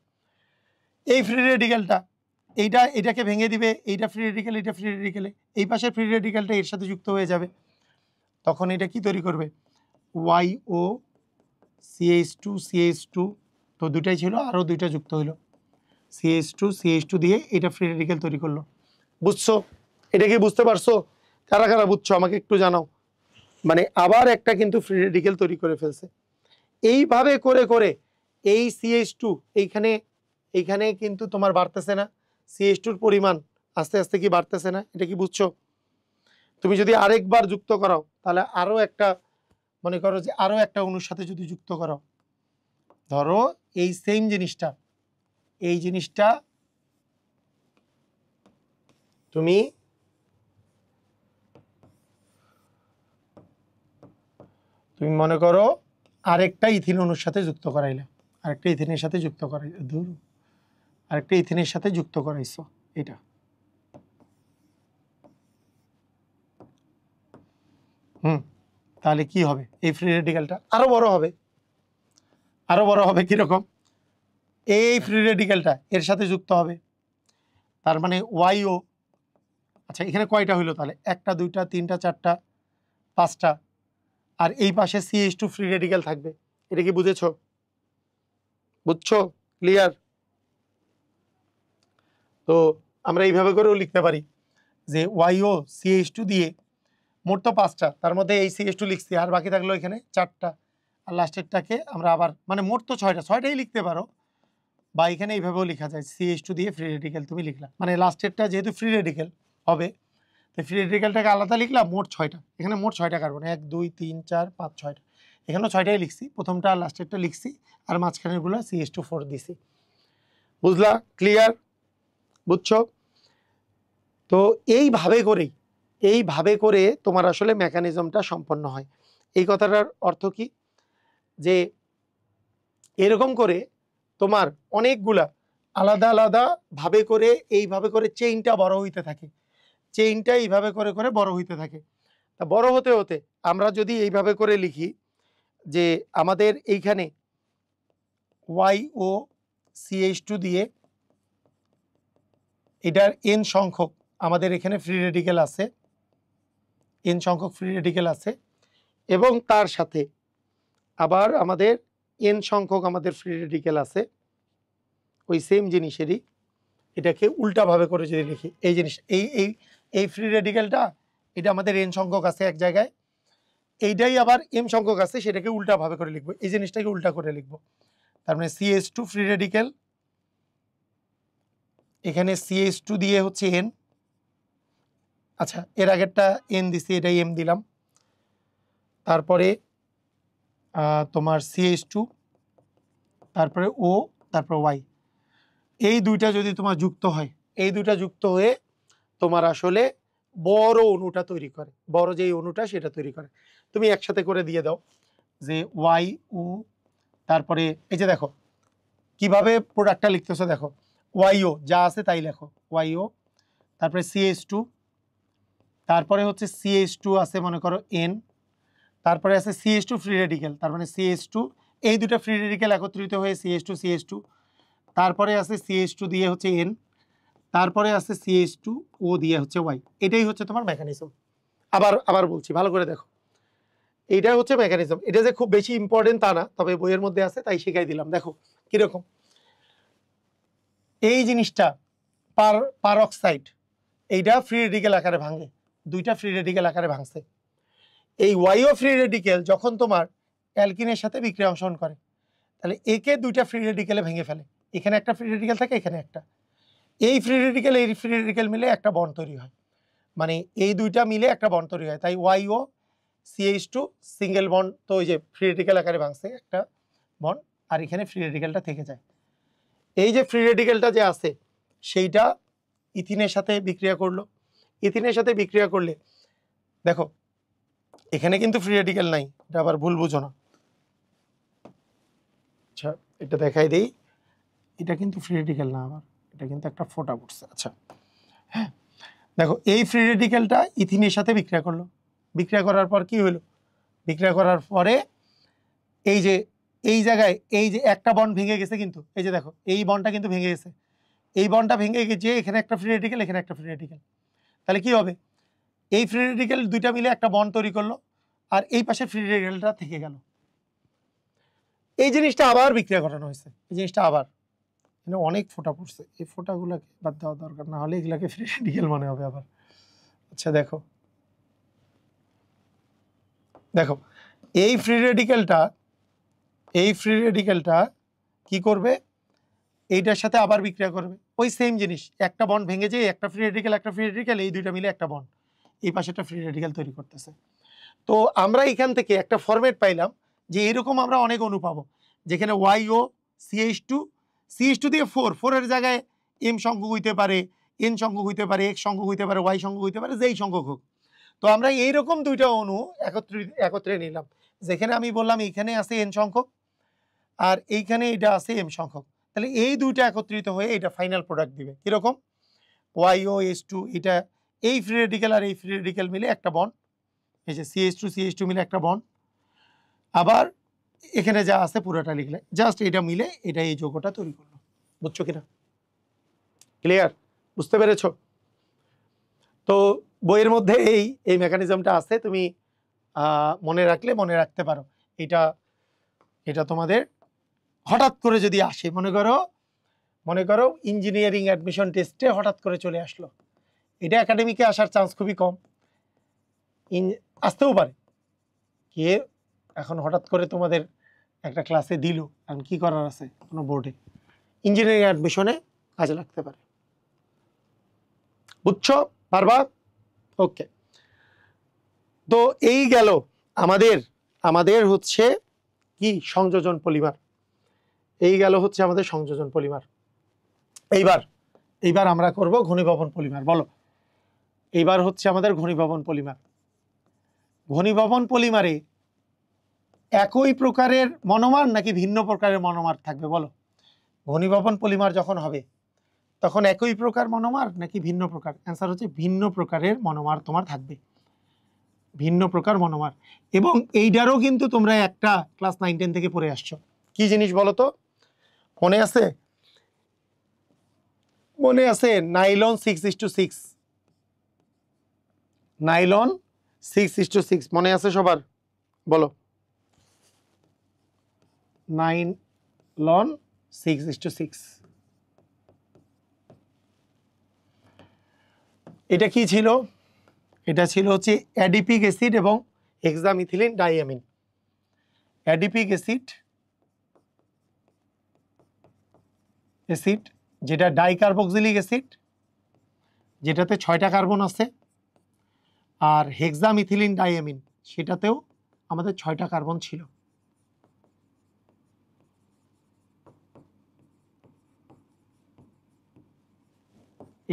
এই ফ্রি রেডিকেলটা এটাকে ভেঙে দিবে, এইটা ফ্রি রেডিকেল, এটা ফ্রি রেডিকেলে, এই পাশের ফ্রি রেডিকেলটা এর সাথে যুক্ত হয়ে যাবে, তখন এটা কি তৈরি করবে, ওয়াইও CH2 তো দুটাই ছিল, আরও দুইটা যুক্ত হইলো, CH2 দিয়ে এটা ফ্রি রেডিকেল তৈরি করলো। বুঝছো? এটা কি বুঝতে পারছো? কারা কারা বুঝছো আমাকে একটু জানাও। মানে আবার একটা কিন্তু ফ্রি রেডিকেল তৈরি করে ফেলছে। এইভাবে করে করে এই CH2 এইখানে কিন্তু তোমার বাড়তেছে না, CH2 পরিমাণ আস্তে আস্তে কি বাড়তেছে না, এটা কি বুঝছো? তুমি যদি আরেকবার যুক্ত করাও তাহলে আরো একটা, মনে করো যে আরো একটা অণুর সাথে যদি যুক্ত করো, ধরো এই সেম জিনিসটা, এই জিনিসটা তুমি মনে করো আরেকটা ইথিন অণুর সাথে যুক্ত করাইলে, আরেকটা ইথিনের সাথে যুক্ত করাই, আরেকটা ইথিনের সাথে যুক্ত করাইছো, এটা তাহলে কি হবে, এই ফ্রি রেডিকেলটা আরো বড় হবে। আরো বড় হবে কিরকম, এই ফ্রি রেডিকেলটা এর সাথে যুক্ত হবে, তার মানে ওয়াইও, আচ্ছা এখানে কয়টা হইলো তাহলে, একটা দুইটা তিনটা চারটা পাঁচটা, আর এই পাশে CH2 ফ্রি রেডিকেল থাকবে। এটা কি বুঝেছো? বুঝছো? ক্লিয়ার? তো আমরা এইভাবে করেও লিখতে পারি যে ওয়াইও CH2 দিয়ে মোট তো পাঁচটা, তার মধ্যে এই CH2 লিখছি, আর বাকি থাকলো এখানে চারটা, আর লাস্টেরটাকে আমরা আবার, মানে মোট তো ছয়টাই লিখতে পারো, বা এখানে এইভাবেও লেখা যায়, CH2 দিয়ে ফ্রি রেডিকেল তুমি লিখলা, মানে লাস্টেরটা যেহেতু ফ্রি রেডিকেল হবে, তো ফ্রি রেডিকেলটাকে আলাদা লিখলাম, মোট ছয়টা, এখানে মোট ছয়টা কার্বন, 1 2 3 4 5 6টা, এখানেও ছয়টাই লিখছি, প্রথমটা আর লাস্টেরটা লিখছি, আর মাঝখানেরগুলো CH2 দিছি। বুঝলা? ক্লিয়ার? বুঝছো? তো এইভাবে করে তোমার আসলে মেকানিজমটা সম্পন্ন হয়। এই কথাটার অর্থ কি, যে এরকম করে তোমার অনেকগুলা আলাদা আলাদা ভাবে করে এইভাবে করে চেইনটা বড় হইতে থাকে, চেইনটা এইভাবে করে করে বড় হইতে থাকে। তা বড় হতে হতে আমরা যদি এইভাবে করে লিখি যে আমাদের এইখানে ওয়াইও CH2 দিয়ে এটার n সংখ্যক আমাদের এখানে ফ্রি রেডিকেল আছে, n সংখ্যক ফ্রি রেডিকেল আছে, এবং তার সাথে আবার আমাদের n সংখ্যক আমাদের ফ্রি রেডিকেল আছে ওই সেম জিনিসেরই, এটাকে উল্টাভাবে করে যদি লিখি, এই জিনিস এই ফ্রি রেডিকেলটা এটা আমাদের n সংখ্যক আছে এক জায়গায়, এইটাই আবার m সংখ্যক আছে, সেটাকে উল্টাভাবে করে লিখবো, এই জিনিসটাকে উল্টা করে লিখবো, তার মানে CH2 ফ্রি রেডিকেল, এখানে CH2 দিয়ে হচ্ছে n, আচ্ছা এর আগেরটা n দিছি, এটাই m দিলাম, তারপরে তোমার CH2, তারপরে O, তারপর Y, এই দুইটা যদি তোমার যুক্ত হয়, এই দুইটা যুক্ত হয়ে তোমার আসলে বড় অণুটা তৈরি করে, বড় যেই অণুটা সেটা তৈরি করে। তুমি একসাথে করে দিয়ে দাও, যে ওয়াই ও, তারপরে এই যে দেখো কিভাবে প্রোডাক্টটা লিখতেছো, দেখো ওয়াইও যা আছে তাই লেখো, ওয়াইও, তারপরে CH2, তারপরে হচ্ছে CH2 আছে মনে করো N, তারপরে আছে CH2 ফ্রি রেডিক্যাল, তার মানে CH2, এই দুটো ফ্রি রেডিক্যাল একত্রিত হয়ে CH2, তারপরে আছে CH2 দিয়ে হচ্ছে N, তারপরে আছে CH2O দিয়ে হচ্ছে Y। এটাই হচ্ছে তোমার মেকানিজম। আবার আবার বলছি, ভালো করে দেখো, এইটা হচ্ছে মেকানিজম। এটা যে খুব বেশি ইম্পর্টেন্ট তা না, তবে বইয়ের মধ্যে আছে তাই শিখাই দিলাম। দেখো কিরকম এই জিনিসটা, পারঅক্সাইড, এইটা ফ্রি রেডিক্যাল আকারে ভাঙে, দুইটা ফ্রি রেডিক্যাল আকারে ভাঙছে। এই ওয়াইও ফ্রি রেডিক্যাল যখন তোমার অ্যালকিনের সাথে বিক্রিয়া অংশগ্রহণ করে, তাহলে একে দুইটা ফ্রি রেডিক্যালে ভেঙে ফেলে, এখানে একটা ফ্রি রেডিক্যাল থাকে, এখানে একটা, এই ফ্রি রেডিক্যাল এই ফ্রি রেডিক্যাল মিলে একটা বন্ড তৈরি হয়, মানে এই দুইটা মিলে একটা বন্ড তৈরি হয়। তাই ওয়াইও CH2 সিঙ্গেল বন্ড, তো ওই যে ফ্রি রেডিক্যাল আকারে ভাঙছে একটা বন্ড, আর এখানে ফ্রি রেডিক্যালটা থেকে যায়। এই যে ফ্রি রেডিক্যালটা যে আছে সেইটা ইথিনের সাথে বিক্রিয়া করলো, ইথিনের সাথে বিক্রিয়া করলে দেখো এখানে কিন্তু ফ্রি রেডিক্যাল নাই, এটা আবার ভুল বুঝো না। আচ্ছা এটা দেখাই দেই, এটা কিন্তু ফ্রি রেডিক্যাল না, আবার এটা কিন্তু একটা ফোঁটা পড়ছে। আচ্ছা হ্যাঁ, দেখো এই ফ্রি রেডিক্যালটা ইথিনের সাথে বিক্রিয়া করলো, বিক্রিয়া করার পর কি হলো, বিক্রিয়া করার পরে এই যে এই জায়গায় এই যে একটা বন্ড ভেঙে গেছে, কিন্তু এই যে দেখো এই বন্ডটা কিন্তু ভেঙে গেছে, এই বন্ডটা ভেঙে গেছে, এখানে একটা ফ্রি রেডিক্যাল, এখানে একটা ফ্রি রেডিক্যাল, তাহলে কি হবে, এই ফ্রি রেডিক্যাল দুইটা মিলে একটা বন্ড তৈরি করলো, আর এই পাশে ফ্রি রেডিক্যালটা থেকে গেল। এই জিনিসটা আবার বিক্রিয়া করানো হয়েছে, এই জিনিসটা আবার, এখানে অনেক ফোঁটা পড়ছে, এই ফোঁটাগুলোকে বাদ দেওয়া দরকার, না হলে এগুলাকে ফ্রি রেডিক্যাল মনে হবে আবার। আচ্ছা দেখো, দেখো এই ফ্রি রেডিক্যালটা, এই ফ্রি রেডিক্যালটা কি করবে, এইটার সাথে আবার বিক্রিয়া করবে, ওই সেম জিনিস, একটা বন্ড ভেঙে যায়, একটা ফ্রি রেডিক্যাল একটা ফ্রি রেডিক্যাল, এই দুইটা মিলে একটা বন্ড, এই পাশে একটা ফ্রি রেডিক্যাল তৈরি করতেছে। তো আমরা এখান থেকে একটা ফরম্যাট পাইলাম যে এরকম আমরা অনেক অণু পাবো, যেখানে ওয়াইও CH2 দিয়ে 4 এর জায়গায় M সংখ্যক হইতে পারে, N সংখ্যক হইতে পারে, X সংখ্যক হইতে পারে, Y সংখ্যক হইতে পারে, যেই সংখ্যক হোক। তো আমরা এইরকম দুইটা অণু একত্রে নিলাম, যেখানে আমি বললাম এইখানে আছে N সংখ্যক আর এইখানে এটা আছে M সংখ্যক, তাহলে এই দুইটা একত্রিত হয়ে এটা ফাইনাল প্রোডাক্ট দিবে কিরকম, YOH2, এটা এই ফ্রি রেডিক্যাল আর এই ফ্রি রেডিক্যাল মিলে একটা বন্ড, এই যে CH2 মিলে একটা বন্ড, আবার এখানে যা আছে পুরোটা লিখলে, জাস্ট এটা মিলে এটা এই যৌগটা তৈরি করলো। বুঝছো কিনা, ক্লিয়ার, বুঝতে পেরেছো? তো বইয়ের মধ্যে এই এই মেকানিজমটা আছে, তুমি মনে রাখলে মনে রাখতে পারো। এটা এটা তোমাদের হঠাৎ করে যদি আসে, মনে করো ইঞ্জিনিয়ারিং অ্যাডমিশন টেস্টে হঠাৎ করে চলে আসলো, এটা একাডেমিকে আসার চান্স খুবই কম, আসতেও পারে, কে এখন হঠাৎ করে তোমাদের একটা ক্লাসে দিল, এখন কি করার আছে কোনো বোর্ডে, ইঞ্জিনিয়ারিং অ্যাডমিশনে কাজে লাগতে পারে। বুঝছো পারবা? ওকে, তো এই গেল আমাদের হচ্ছে কি সংযোজন পলিমার, এই গেল হচ্ছে আমাদের সংযোজন পলিমার। এইবার আমরা করব ঘনীভবন পলিমার। বলো, এইবার হচ্ছে আমাদের ঘনীভবন পলিমার। ঘনীভবন পলিমারে একই প্রকারের মনোমার নাকি ভিন্ন প্রকারের মনোমার থাকবে? বলো, ঘনীভবন পলিমার যখন হবে তখন একই প্রকার মনোমার নাকি ভিন্ন প্রকার? অ্যান্সার হচ্ছে ভিন্ন প্রকারের মনোমার তোমার থাকবে, ভিন্ন প্রকার মনোমার। এবং এইটারও কিন্তু তোমরা একটা ক্লাস 9-10 থেকে পড়ে আসছো। কি জিনিস বলো তো, মনে আছে নাইলন 6:6, নাইলন 6:6 মনে আছে সবার? বলো, নাইলন 6:6, এটা কি ছিল? এটা ছিল হচ্ছে অ্যাডিপিক অ্যাসিড এবং হেক্সামিথিলিন ডাইঅ্যামিন। অ্যাডিপিক অ্যাসিড যেটা ডাইকার্বক্সিলিক অ্যাসিড, যেটাতে 6টা কার্বন আছে, আর হেক্সামিথিলিন ডাইঅ্যামিন, সেটাতেও আমাদের 6টা কার্বন ছিল।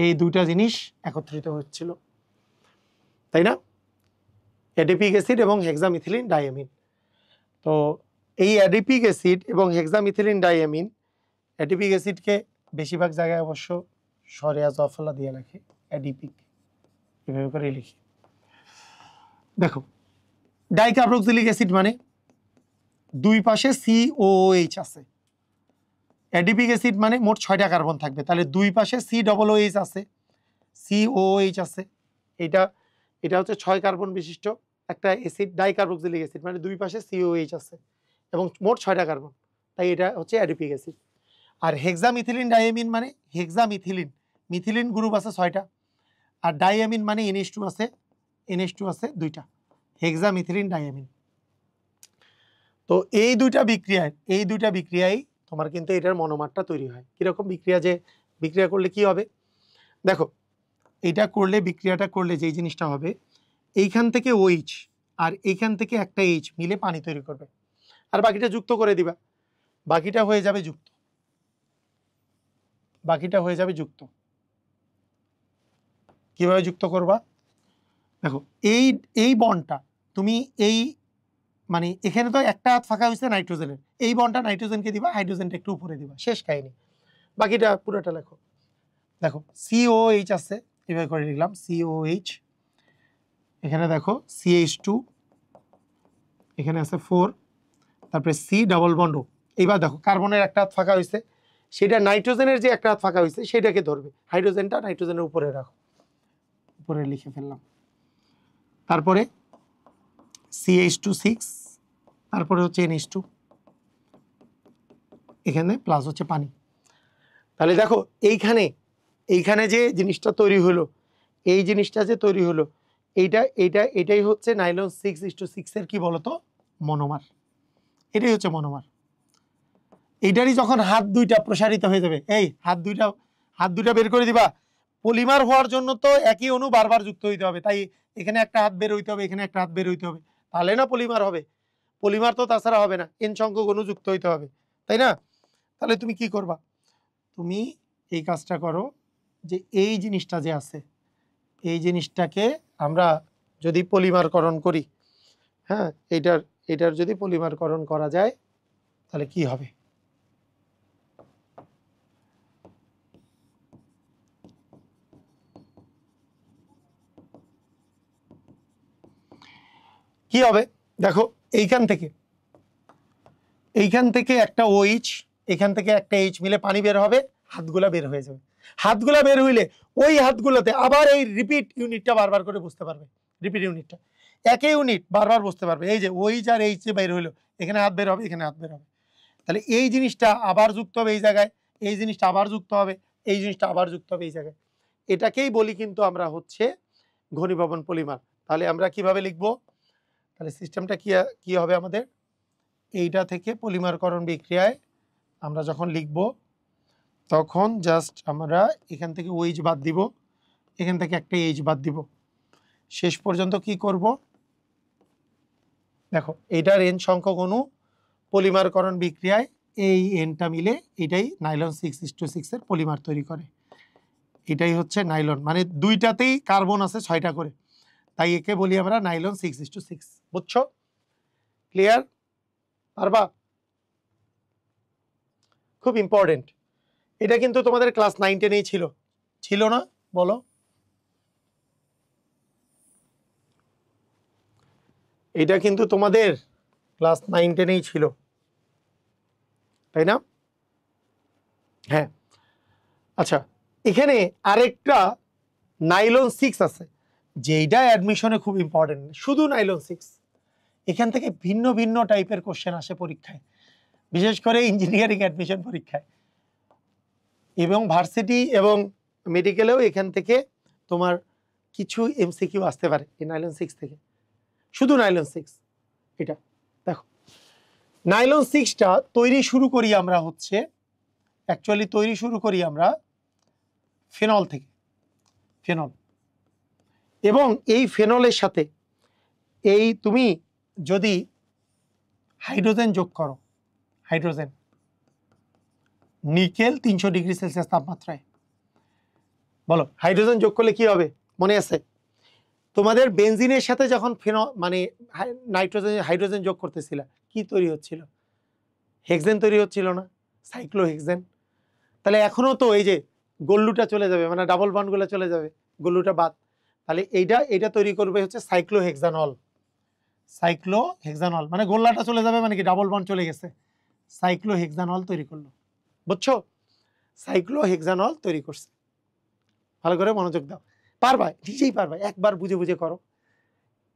এই দুইটা জিনিস একত্রিত হচ্ছিল, তাই না? অ্যাডিপিক অ্যাসিড এবং হেক্সামিথিলিন ডাইঅ্যামিন। তো এই অ্যাডিপিক অ্যাসিড এবং হেক্সামিথিলিন ডাইঅ্যামিন, অ্যাডিপিক অ্যাসিডকে বেশিরভাগ জায়গায় অবশ্য সরিয়া জফলা দিয়ে রাখে, অ্যাডিপিক এভাবে করে লিখি। দেখো ডাইকার্বক্সিলিক অ্যাসিড মানে দুই পাশে COOH আছে, অ্যাডিপিক অ্যাসিড মানে মোট 6টা কার্বন থাকবে, তাহলে দুই পাশে COOH আছে, COOH আছে, এটা হচ্ছে 6 কার্বন বিশিষ্ট একটা অ্যাসিড, ডাইকার্বক্সিলিক অ্যাসিড মানে দুই পাশে COOH আছে এবং মোট 6টা কার্বন, তাই এটা হচ্ছে অ্যাডিপিক অ্যাসিড। আর হেক্সামিথিলিন ডাইঅ্যামিন মানে হেক্সামিথিলিন, মিথিলিন গ্রুপ আছে 6টা, আর ডাইঅ্যামিন মানে NH2 আছে 2টা, হেক্সামিথিলিন ডাইঅ্যামিন। তো এই দুইটা বিক্রিয়ায় তোমার কিন্তু এটার মনোমারটা তৈরি হয়। কিরকম বিক্রিয়া করলে কি হবে দেখো, বিক্রিয়াটা করলে যেই জিনিসটা হবে, এইখান থেকে OH আর এইখান থেকে একটা H মিলে পানি তৈরি করবে, আর বাকিটা যুক্ত করে দিবা, বাকিটা হয়ে যাবে যুক্ত। কিভাবে যুক্ত করবা দেখো, এই বন্ডটা তুমি এই মানে এখানে তো একটা হাত ফাঁকা হয়েছে নাইট্রোজেনের, এই বন্ডটা নাইট্রোজেনকে দিবা, হাইড্রোজেনটা একটু উপরে দিবা, শেষ কাহিনী। বাকিটা পুরোটা দেখো COOH আছে, এভাবে করে লিখলাম COOH, এখানে দেখো CH2, এখানে আছে 4, তারপরে C ডাবল বন্ড। এইবার দেখো কার্বনের একটা হাত ফাঁকা হয়েছে, সেটা নাইট্রোজেনের যে একটা হাত ফাঁকা হয়েছে সেটাকে ধরবে, হাইড্রোজেনটা নাইট্রোজেনের উপরে রাখো, উপরে লিখে ফেললাম। তারপরে CH2 6, তারপরে হচ্ছে NH2, এখানে প্লাস হচ্ছে পানি। তাহলে দেখো এইখানে যে জিনিসটা তৈরি হলো, এটাই হচ্ছে নাইলন 6:6 এর কি বলতো মনোমার, এটাই হচ্ছে মনোমার। এইটারই যখন হাত দুইটা প্রসারিত হয়ে যাবে, এই হাত দুইটা বের করে দিবা, পলিমার হওয়ার জন্য তো একই অণু বারবার যুক্ত হইতে হবে, তাই এখানে একটা হাত বের হইতে হবে, এখানে একটা হাত বের হইতে হবে, তাহলে না পলিমার হবে। পলিমার তো তাছাড়া হবে না, N সংখ্যক অণু যুক্ত হইতে হবে, তাই না? তাহলে তুমি কি করবা, তুমি এই কাজটা করো যে এই জিনিসটা যে আছে, এই জিনিসটাকে আমরা যদি পলিমারকরণ করি, হ্যাঁ, এটার যদি পলিমারকরণ করা যায় তাহলে কি হবে, দেখো এইখান থেকে একটা OH, এখান থেকে একটা H মিলে পানি বের হবে, হাতগুলা বের হয়ে যাবে। হাতগুলা বের হইলে ওই হাতগুলোতে আবার এই রিপিট ইউনিটটা বারবার করে বুঝতে পারবে, রিপিট ইউনিটটা একই ইউনিট বারবার বুঝতে পারবে। এই যে OH আর H বের হইলো, এখানে হাত বের হবে, এখানে হাত বের হবে, তাহলে এই জিনিসটা আবার যুক্ত হবে এই জায়গায়, এই জিনিসটা আবার যুক্ত হবে, এই জিনিসটা আবার যুক্ত হবে এই জায়গায়, এটাকেই বলি কিন্তু আমরা হচ্ছে ঘনীভবন পলিমার। তাহলে আমরা কিভাবে লিখবো, তাহলে সিস্টেমটা কি হবে আমাদের, এইটা থেকে পলিমারকরণ বিক্রিয়ায় আমরা যখন লিখব তখন জাস্ট আমরা এখান থেকে OH বাদ দিব, এখান থেকে একটা H বাদ দিব, শেষ পর্যন্ত কি করব দেখো, এইটার N সংখ্যক অণু পলিমারকরণ বিক্রিয়ায় এই Nটা মিলে এটাই নাইলন 6:6 এর পলিমার তৈরি করে। এটাই হচ্ছে নাইলন, মানে দুইটাতেই কার্বন আছে 6টা করে, তাই একে বলি আমরা নাইলন 6:6। বুঝছো? ক্লিয়ার? পারবা? খুব ইম্পর্টেন্ট, এটা কিন্তু তোমাদের ক্লাস 9-10 ছিল না বলো? এটা কিন্তু তোমাদের ক্লাস 9-10 ছিল, তাই না? হ্যাঁ, আচ্ছা, এখানে আরেকটা নাইলন 6 আছে, যেইটা অ্যাডমিশনে খুব ইম্পর্টেন্ট, শুধু নাইলন 6। এখান থেকে ভিন্ন ভিন্ন টাইপের কোশ্চেন আসে পরীক্ষায়, বিশেষ করে ইঞ্জিনিয়ারিং অ্যাডমিশন পরীক্ষায় এবং ভার্সিটি এবং মেডিকেলেও এখান থেকে তোমার কিছু MCQ আসতে পারে এই নাইলন 6 থেকে, শুধু নাইলন 6। এটা দেখো, নাইলন 6টা তৈরি শুরু করি আমরা ফেনল থেকে, ফেনল, এবং এই ফেনলের সাথে এই তুমি যদি হাইড্রোজেন যোগ করো, হাইড্রোজেন, নিকেল 300 ডিগ্রি সেলসিয়াস তাপমাত্রায়, বলো হাইড্রোজেন যোগ করলে কি হবে? মনে আছে তোমাদের বেনজিনের সাথে যখন হাইড্রোজেন যোগ করতেছিলা কি তৈরি হচ্ছিল? হেক্সেন তৈরি হচ্ছিল না, সাইক্লোহেক্সেন। তাহলে এখনো তো এই যে গল্লুটা চলে যাবে, মানে ডাবল বন্ডগুলো চলে যাবে, গল্লুটা বাদ। তাহলে এইটা তৈরি করবে হচ্ছে সাইক্লোহেক্সানল। সাইক্লোহেক্সানল মানে গোল্লাটা চলে যাবে, মানে কি ডাবল বন্ড চলে গেছে, সাইক্লোহেক্সানল তৈরি করলো। বুঝছো? সাইক্লোহেক্সানল তৈরি করছে। ভালো করে মনোযোগ দাও, পারবা, নিজেই পারবা, একবার বুঝে বুঝে করো।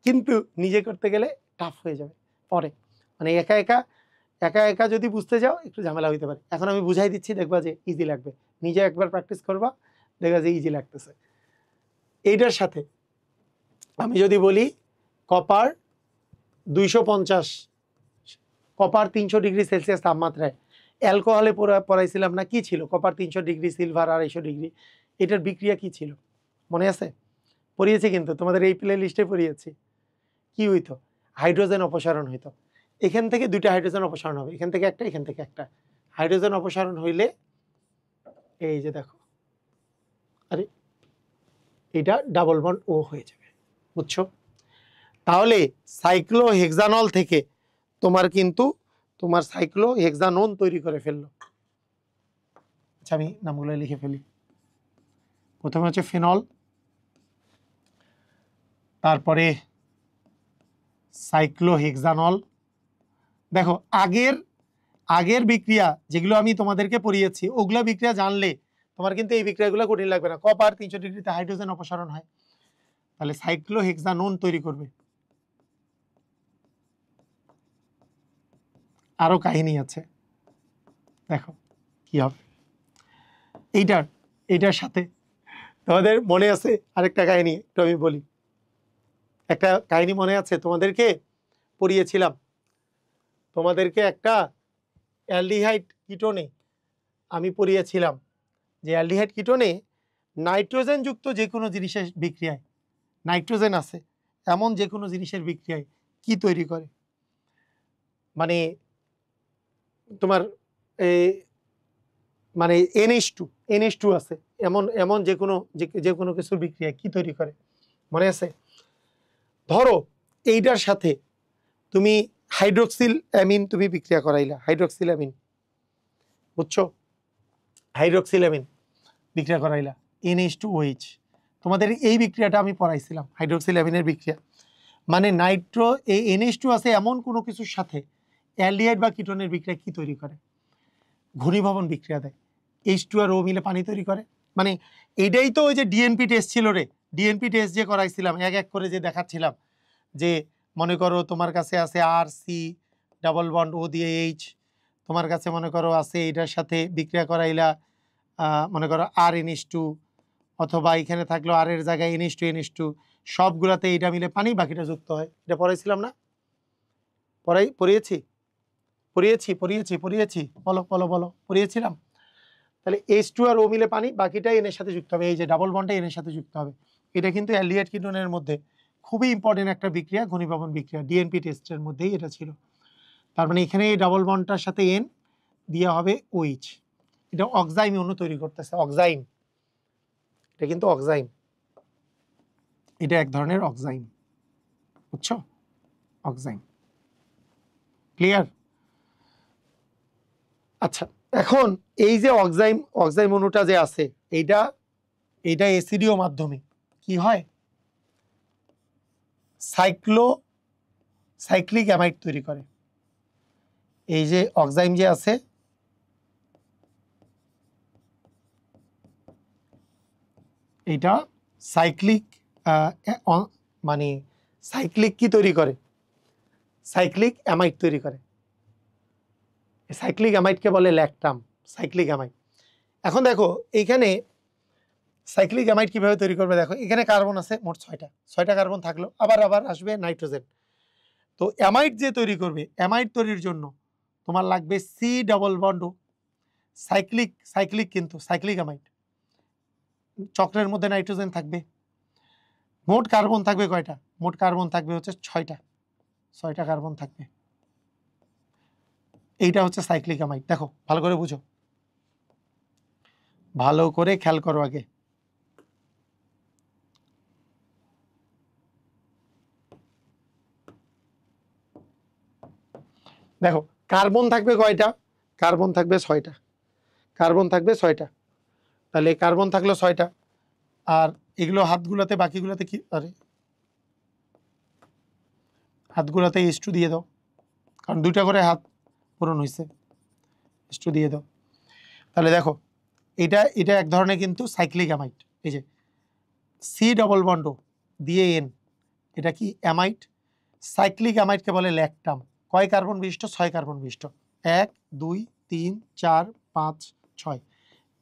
কিন্তু নিজে করতে গেলে টাফ হয়ে যাবে পরে, মানে একা একা একা একা যদি বুঝতে যাও একটু ঝামেলা হইতে পারে। এখন আমি বুঝাই দিচ্ছি, দেখবা যে ইজি লাগবে। নিজে একবার প্র্যাকটিস করবা, দেখবা যে ইজি লাগতেছে। এইটার সাথে আমি যদি বলি কপার 250, কপার 300 ডিগ্রি সেলসিয়াস তাপমাত্রায়, অ্যালকোহলে পড়াইছিলাম না, কি ছিল? কপার 300 ডিগ্রি, সিলভার 250 ডিগ্রি, এটার বিক্রিয়া কি ছিল মনে আছে? পড়িয়েছি কিন্তু, তোমাদের এই প্লে লিস্টে পড়িয়েছি। কি হইতো? হাইড্রোজেন অপসারণ হইতো। এখান থেকে 2টা হাইড্রোজেন অপসারণ হবে, এখান থেকে একটা, এখান থেকে একটা। হাইড্রোজেন অপসারণ হইলে এই যে দেখো, আরে এটা ডাবল বন্ড ও হয়ে যাবে। বুঝছো? তাহলে সাইক্লোহেক্সানল থেকে তোমার সাইক্লোহেক্সানোন তৈরি করে ফেললো। আচ্ছা আমি নামগুলো লিখে ফেলি। প্রথমে হচ্ছে ফেনল, তারপরে সাইক্লোহেক্সানল। দেখো আগের বিক্রিয়া যেগুলো আমি তোমাদেরকে পড়িয়েছি, ওগুলো বিক্রিয়া জানলে তোমার কিন্তু এই বিক্রিয়াগুলো কঠিন লাগবে না। কপার 300 ডিগ্রিতে হাইড্রোজেন অপসারণ হয়, তাহলে সাইক্লোহেক্সানোন তৈরি করবে। আরো কাহিনী আছে, দেখো কি হবে। এইটার সাথে তোমাদের মনে আছে আরেকটা কাহিনী, একটু আমি বলি। একটা কাহিনী মনে আছে, তোমাদেরকে পড়িয়েছিলাম, তোমাদেরকে একটা অ্যালডিহাইড কিটোনে আমি পড়িয়েছিলাম যে অ্যালডিহাইড কিটোনে নাইট্রোজেন যুক্ত যে কোনো জিনিসের বিক্রিয়ায়, নাইট্রোজেন আছে এমন যে কোনো জিনিসের বিক্রিয়ায় কি তৈরি করে? মানে তোমার মানে NH2 আছে এমন যে কোনো কিছুর বিক্রিয়ায় কি তৈরি করে মনে আছে? ধরো এইটার সাথে তুমি হাইড্রোক্সিল অ্যামিন তুমি বিক্রিয়া করাইলা, হাইড্রোক্সিল অ্যামিন, বুঝছো? হাইড্রোক্সিল অ্যামিন বিক্রিয়া করাইলা, NH2OH। তোমাদের এই বিক্রিয়াটা আমি পড়াইছিলাম, হাইড্রোক্সিল অ্যামিনের বিক্রিয়া। মানে এই NH2 আছে এমন কোনো কিছুর সাথে অ্যালডিহাইড বা কিটোনের বিক্রিয়া কি তৈরি করে? ঘনীভবন বিক্রিয়া দেয়। H2 আর O মিলে পানি তৈরি করে। মানে এটাই তো ওই যে ডিএনপি টেস্ট ছিল রে, ডিএনপি টেস্ট যে করাইছিলাম, এক এক করে যে দেখাচ্ছিলাম, যে মনে করো তোমার কাছে আছে RC ডাবল বন্ড O দিয়ে H, তোমার কাছে মনে করো আছে এটার সাথে বিক্রিয়া করাইলা মনে করো RNH2, অথবা এখানে থাকলো আর এর জায়গায় NH2 সবগুলাতে এটা মিলে পানি, বাকিটা যুক্ত হয়। এটা পড়াইছিলাম না? পড়িয়েছি বলো বলো বলো, পড়িয়েছিলাম। তাহলে H2 আর O মিলে পানি, বাকিটা এনের সাথে যুক্ত হবে, এই যে ডাবল বন্ডটা এনের সাথে যুক্ত হবে। এটা কিন্তু অ্যালডিহাইড কিটোনের মধ্যে খুবই ইম্পর্টেন্ট একটা বিক্রিয়া, ঘনীভবন বিক্রিয়া, ডিএনপি টেস্টের মধ্যেই এটা ছিল। তার মানে এখানে এই ডাবল বন্ডটার সাথে N দেওয়া হবে OH। এটা অক্সাইম অণু তৈরি করতেছে, অক্সাইম, এটা কিন্তু অক্সাইম, এটা এক ধরনের অক্সাইম, বুঝছো? Oxime, clear? আচ্ছা এখন এই যে অক্সাইম অণুটা যে আছে, এইটা অ্যাসিডীয় মাধ্যমে কি হয়? সাইক্লিক অ্যামাইড তৈরি করে। এই যে অক্সাইম যে আছে, এটা সাইক্লিক মানে সাইক্লিক কি তৈরি করে? সাইক্লিক অ্যামাইড তৈরি করে। সাইক্লিক অ্যামাইডকে বলে ল্যাকটাম, সাইক্লিক অ্যামাইড। এখন দেখো এইখানে সাইক্লিক অ্যামাইড কিভাবে তৈরি করবে, দেখো এখানে কার্বন আছে মোট 6টা কার্বন থাকলো, আবার আসবে নাইট্রোজেন। তো অ্যামাইড যে তৈরি করবে, অ্যামাইড তৈরির জন্য তোমার লাগবে C ডাবল বন্ড O, কিন্তু সাইক্লিক অ্যামাইড, চক্রের মধ্যে নাইট্রোজেন থাকবে। মোট কার্বন থাকবে কয়টা? মোট কার্বন থাকবে হচ্ছে 6টা কার্বন থাকবে। এইটা হচ্ছে সাইক্লিক অ্যামাইড। দেখো ভালো করে বুঝো, ভালো করে খেয়াল করো আগে। দেখো কার্বন থাকবে কয়টা, কার্বন থাকবে 6টা, কার্বন থাকবে 6টা, তাহলে কার্বন থাকলো 6টা, আর এগুলো হাতগুলোতে বাকিগুলোতে কি, আরে হাতগুলোতে H2 দিয়ে দাও, কারণ 2টা করে হাত পূরণ হয়েছে, H2 দিয়ে দাও। তাহলে দেখো এটা এটা এক ধরনের কিন্তু সাইক্লিক অ্যামাইড, এই যে সি ডবল বন্ড দিয়ে এন, এটা কি অ্যামাইড। সাইক্লিক অ্যামাইডকে বলে ল্যাকটাম। কয় কার্বন বিশিষ্ট, 6 কার্বন বিশিষ্ট, 1 2 3 4 5 6,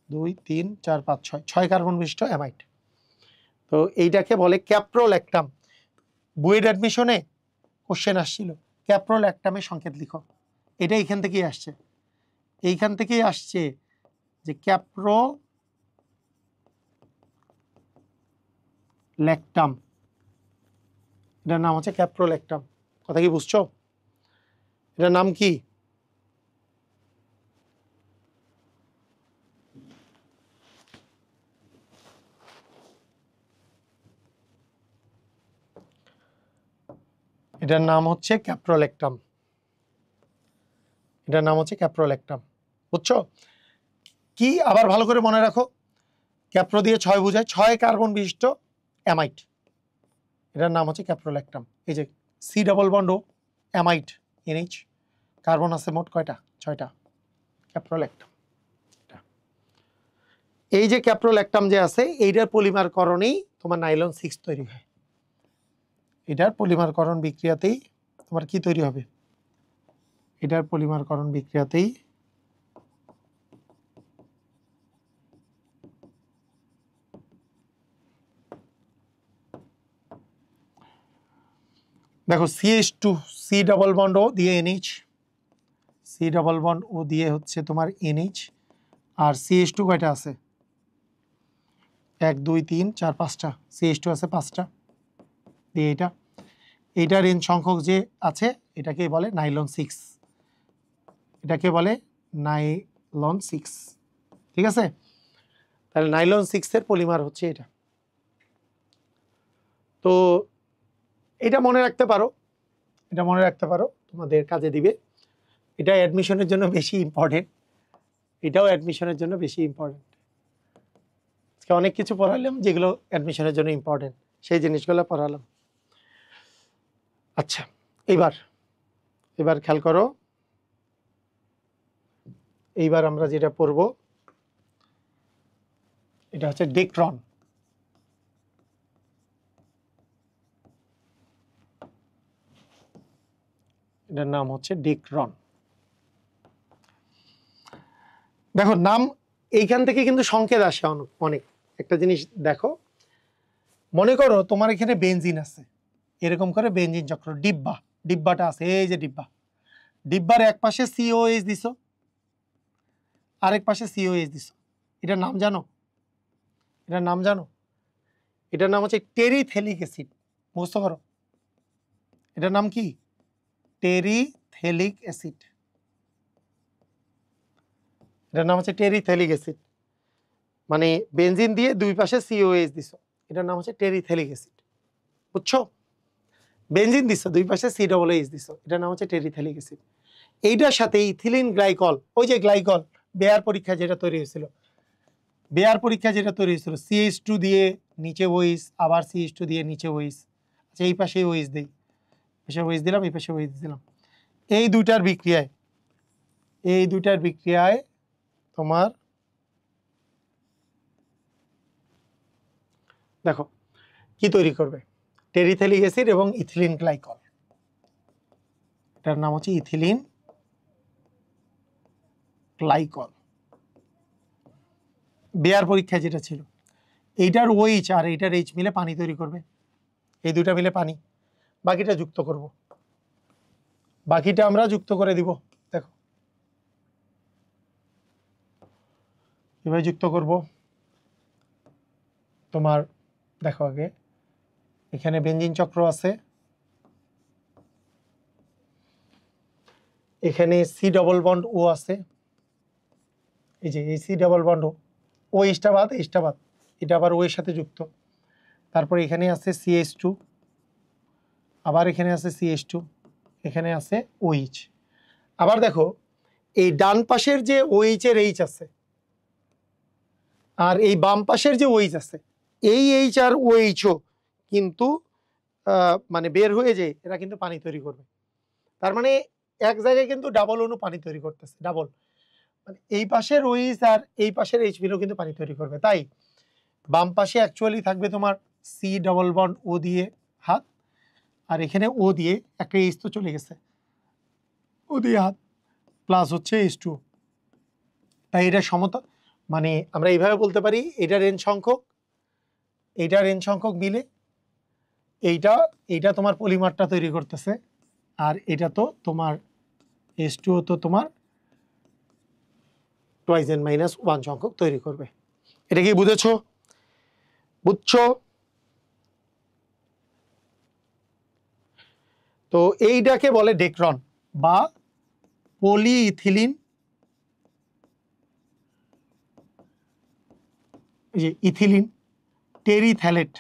2 3 4 5 6, 6 কার্বন বিশিষ্ট অ্যামাইড। তো এইটাকে বলে ক্যাপ্রোল্যাকটাম। বুয়েট অ্যাডমিশনে কোশ্চেন আসছিল ক্যাপ্রোল্যাকটামের সংকেত লিখো, এটা এইখান থেকেই আসছে, এইখান থেকেই আসছে যে ক্যাপ্রোল্যাকটাম, এটার নাম হচ্ছে ক্যাপ্রোল্যাকটাম। কথা কি বুঝছো? এটার নাম কি? এটার নাম হচ্ছে ক্যাপ্রোল্যাকটাম, এটার নাম হচ্ছে ক্যাপ্রোল্যাকটাম। বুঝছো কি? আবার ভালো করে মনে রাখো, ক্যাপ্রো দিয়ে 6 বোঝায়, 6 কার্বন বিশিষ্ট অ্যামাইড, এটার নাম হচ্ছে ক্যাপ্রোল্যাকটাম। এই যে সি ডাবল বন্ড ও অ্যামাইড এনএইচ, কার্বন আছে মোট কয়টা, 6টা, ক্যাপ্রোল্যাকটাম। এই যে ক্যাপ্রোল্যাকটাম যে আছে, এইটার পলিমারকরণেই তোমার নাইলন 6 তৈরি হয়। এটার পলিমারকরণ বিক্রিয়াতেই তোমার কি তৈরি হবে, এটার পলিমারকরণ বিক্রিয়াতেই দেখো CH2, সি ডাবল বন্ড ও দিয়ে এনএইচ, সি ডাবল বন্ড ও দিয়ে হচ্ছে তোমার এনএইচ, আর CH2 কয়টা আছে, 1 2 3 4 5টা, CH2 আছে 5টা, দিয়ে এটা, এইটার এন সংখ্যক যে আছে এটাকে বলে নাইলন 6, এটাকে বলে নাইলন 6, ঠিক আছে। তাহলে নাইলন 6 এর পলিমার হচ্ছে এটা। তো এটা মনে রাখতে পারো, এটা মনে রাখতে পারো, তোমাদের কাজে দিবে। এটা অ্যাডমিশনের জন্য বেশি ইম্পর্টেন্ট, এটাও অ্যাডমিশনের জন্য বেশি ইম্পর্টেন্ট। আজকে অনেক কিছু পড়ালাম যেগুলো অ্যাডমিশনের জন্য ইম্পর্টেন্ট, সেই জিনিসগুলো পড়ালাম। আচ্ছা, এবার এবার খেয়াল করো, এইবার আমরা যেটা পড়ব এটা হচ্ছে ডেক্ট্রন। এটার নাম হচ্ছে ডেক্ট্রন। দেখো নাম এইখান থেকে কিন্তু সংকেত আসে অনেক। একটা জিনিস দেখো, মনে করো তোমার এখানে বেনজিন আছে, এরকম করে বেনজিন চক্র, ডিব্বা, ডিব্বাটা আছে, এই যে ডিব্বা, ডিব্বার এক পাশে COH দিছো, আরেক পাশে COH দিছো, এটার নাম জানো, এটার নাম জানো, এটার নাম হচ্ছে টেরিথেলিক অ্যাসিড। মুখস্থ করো, এটার নাম কি, টেরিথেলিক অ্যাসিড, এটার নাম হচ্ছে টেরিথেলিক অ্যাসিড। মানে বেনজিন দিয়ে দুই পাশে COH দিছো, এটার নাম হচ্ছে টেরিথেলিক অ্যাসিড। বুঝছো? বেনজিন দিছো, দুই পাশে COH দিছো, এটার নাম হচ্ছে টেরিথেলিক অ্যাসিড। এইটার সাথে ইথিলিন গ্লাইকল, ওই যে গ্লাইকল বেয়ার পরীক্ষা যেটা তৈরি হয়েছিল, বেয়ার পরীক্ষা যেটা তৈরি হয়েছিল, CH2 দিয়ে নিচে ওইস, আবার CH2 দিয়ে নিচে ওইস, আচ্ছা এই পাশে ওইস দিই, পাশে ওইস দিলাম, এই পাশে ওইস দিলাম, এই দুইটার বিক্রিয়ায়, এই দুইটার বিক্রিয়ায় তোমার দেখো কি তৈরি করবে, টেরিথেলিক অ্যাসিড এবং ইথিলিন গ্লাইকল, এটার নাম হচ্ছে ইথিলিন গ্লাইকল। বেয়ার পরীক্ষায় যেটা ছিল, এইটার OH আর এইটার H মিলে পানি তৈরি করবে, এই দুইটা মিলে পানি, বাকিটা যুক্ত করব, বাকিটা আমরা যুক্ত করে দিব। দেখো এভাবে যুক্ত করব তোমার, দেখো আগে এখানে বেনজিন চক্র আছে, এখানে সি ডবল বন্ড ও আছে, এই যে এই সি ডবল বন্ড ও, এইচটা বাদ, এইচটা বাদ, এটা আবার ও এর সাথে যুক্ত, তারপর এখানে আছে CH2, আবার এখানে আছে CH2, এখানে আছে OH, আবার দেখো এই ডান পাশের যে OH এর H আছে আর এই বাম পাশের যে OH আছে, এই H আর OHও কিন্তু মানে বের হয়ে যায়, এরা কিন্তু পানি তৈরি করবে। তার মানে এক জায়গায় কিন্তু ডাবল অণু পানি তৈরি করতেছে, ডাবল, মানে এই পাশের OH আর এই পাশের H মিলেও কিন্তু পানি তৈরি করবে। তাই বাম পাশে অ্যাকচুয়ালি থাকবে তোমার C ডবল বন্ড O দিয়ে হাত, আর এখানে O দিয়ে একটা H তো চলে গেছে, O দিয়ে হাত, প্লাস হচ্ছে H2। তাই এটা সমতা, মানে আমরা এইভাবে বলতে পারি এটার n সংখ্যক, এইটার n সংখ্যক মিলে এইটা তোমার পলিমারটা তৈরি করতেছে, আর এটা তো তোমার H2O তো তোমার টুয়াইস n মাইনাস 1 সংখ্যক তৈরি করবে। এটা কি বুঝেছো? বুঝছো? তো এইটাকে বলে ডেক্রন বা পলিইথিলিন, এই যে ইথিলিন টেরিথ্যালেট,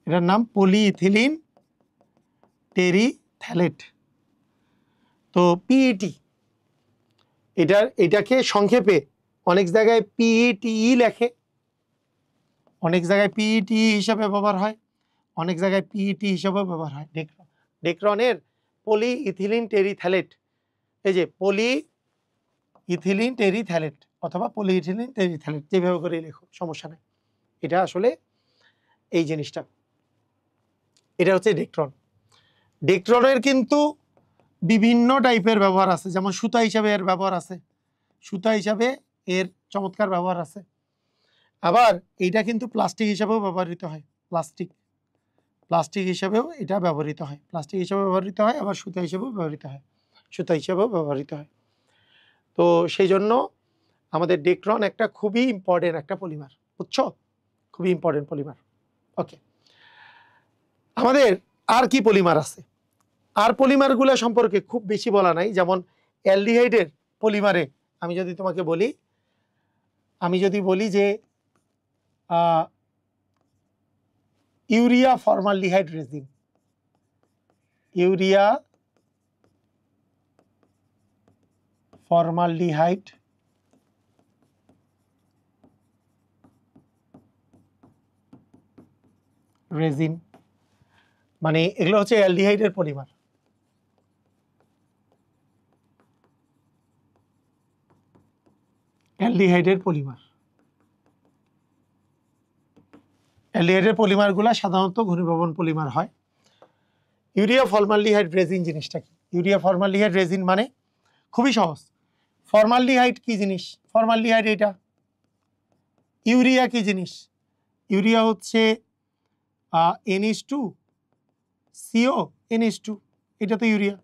এটার নাম পলিইথিলিন টেরিথ্যালেট। তো পিইটি, এটাকে সংক্ষেপে অনেক জায়গায় পিইটিই লেখে, অনেক জায়গায় পিইটি হিসাবে ব্যবহার হয়, অনেক জায়গায় পিইটি হিসাবে ব্যবহার হয়। ডেক্রনের পলিইথিলিন টেরিথ্যালেট, এই যে পলিইথিলিন টেরিথ্যালেট অথবা পলিইথিলিন টেরিথ্যালেট, যেভাবে করে লেখো সমস্যা নেই। এটা আসলে এই জিনিসটা, এটা হচ্ছে ডেক্রন। ডেক্রনের কিন্তু বিভিন্ন টাইপের ব্যবহার আছে, যেমন সুতা হিসাবে এর ব্যবহার আছে, সুতা হিসাবে এর চমৎকার ব্যবহার আছে। আবার এইটা কিন্তু প্লাস্টিক হিসাবেও ব্যবহৃত হয়, প্লাস্টিক হিসাবেও এটা ব্যবহৃত হয়, প্লাস্টিক হিসাবে ব্যবহৃত হয়, আবার সুতা হিসাবেও ব্যবহৃত হয়, সুতা হিসাবেও ব্যবহৃত হয়। তো সেই জন্য আমাদের ডেক্রন একটা খুবই ইম্পর্টেন্ট একটা পলিমার, বুঝছো? খুবই ইম্পর্টেন্ট পলিমার। ওকে, আমাদের আর কি পলিমার আছে? আর পলিমারগুলো সম্পর্কে খুব বেশি বলা নাই। যেমন অ্যালডিহাইডের পলিমারে আমি যদি তোমাকে বলি, যে urea formaldehyde resin, urea formaldehyde resin, মানে এগুলো হচ্ছে অ্যালডিহাইডের পলিমার। অ্যালডিহাইডের পলিমারগুলো সাধারণত ঘনীভবন পলিমার হয়। ইউরিয়া ফর্মালডিহাইড রেজিন জিনিসটা কি? ইউরিয়া ফর্মালডিহাইড রেজিন মানে খুবই সহজ। ফর্মালডিহাইড কি জিনিস? ফর্মালডিহাইড এটা। ইউরিয়া কি জিনিস? ইউরিয়া হচ্ছে NH2CO NH2, এটা তো ইউরিয়া।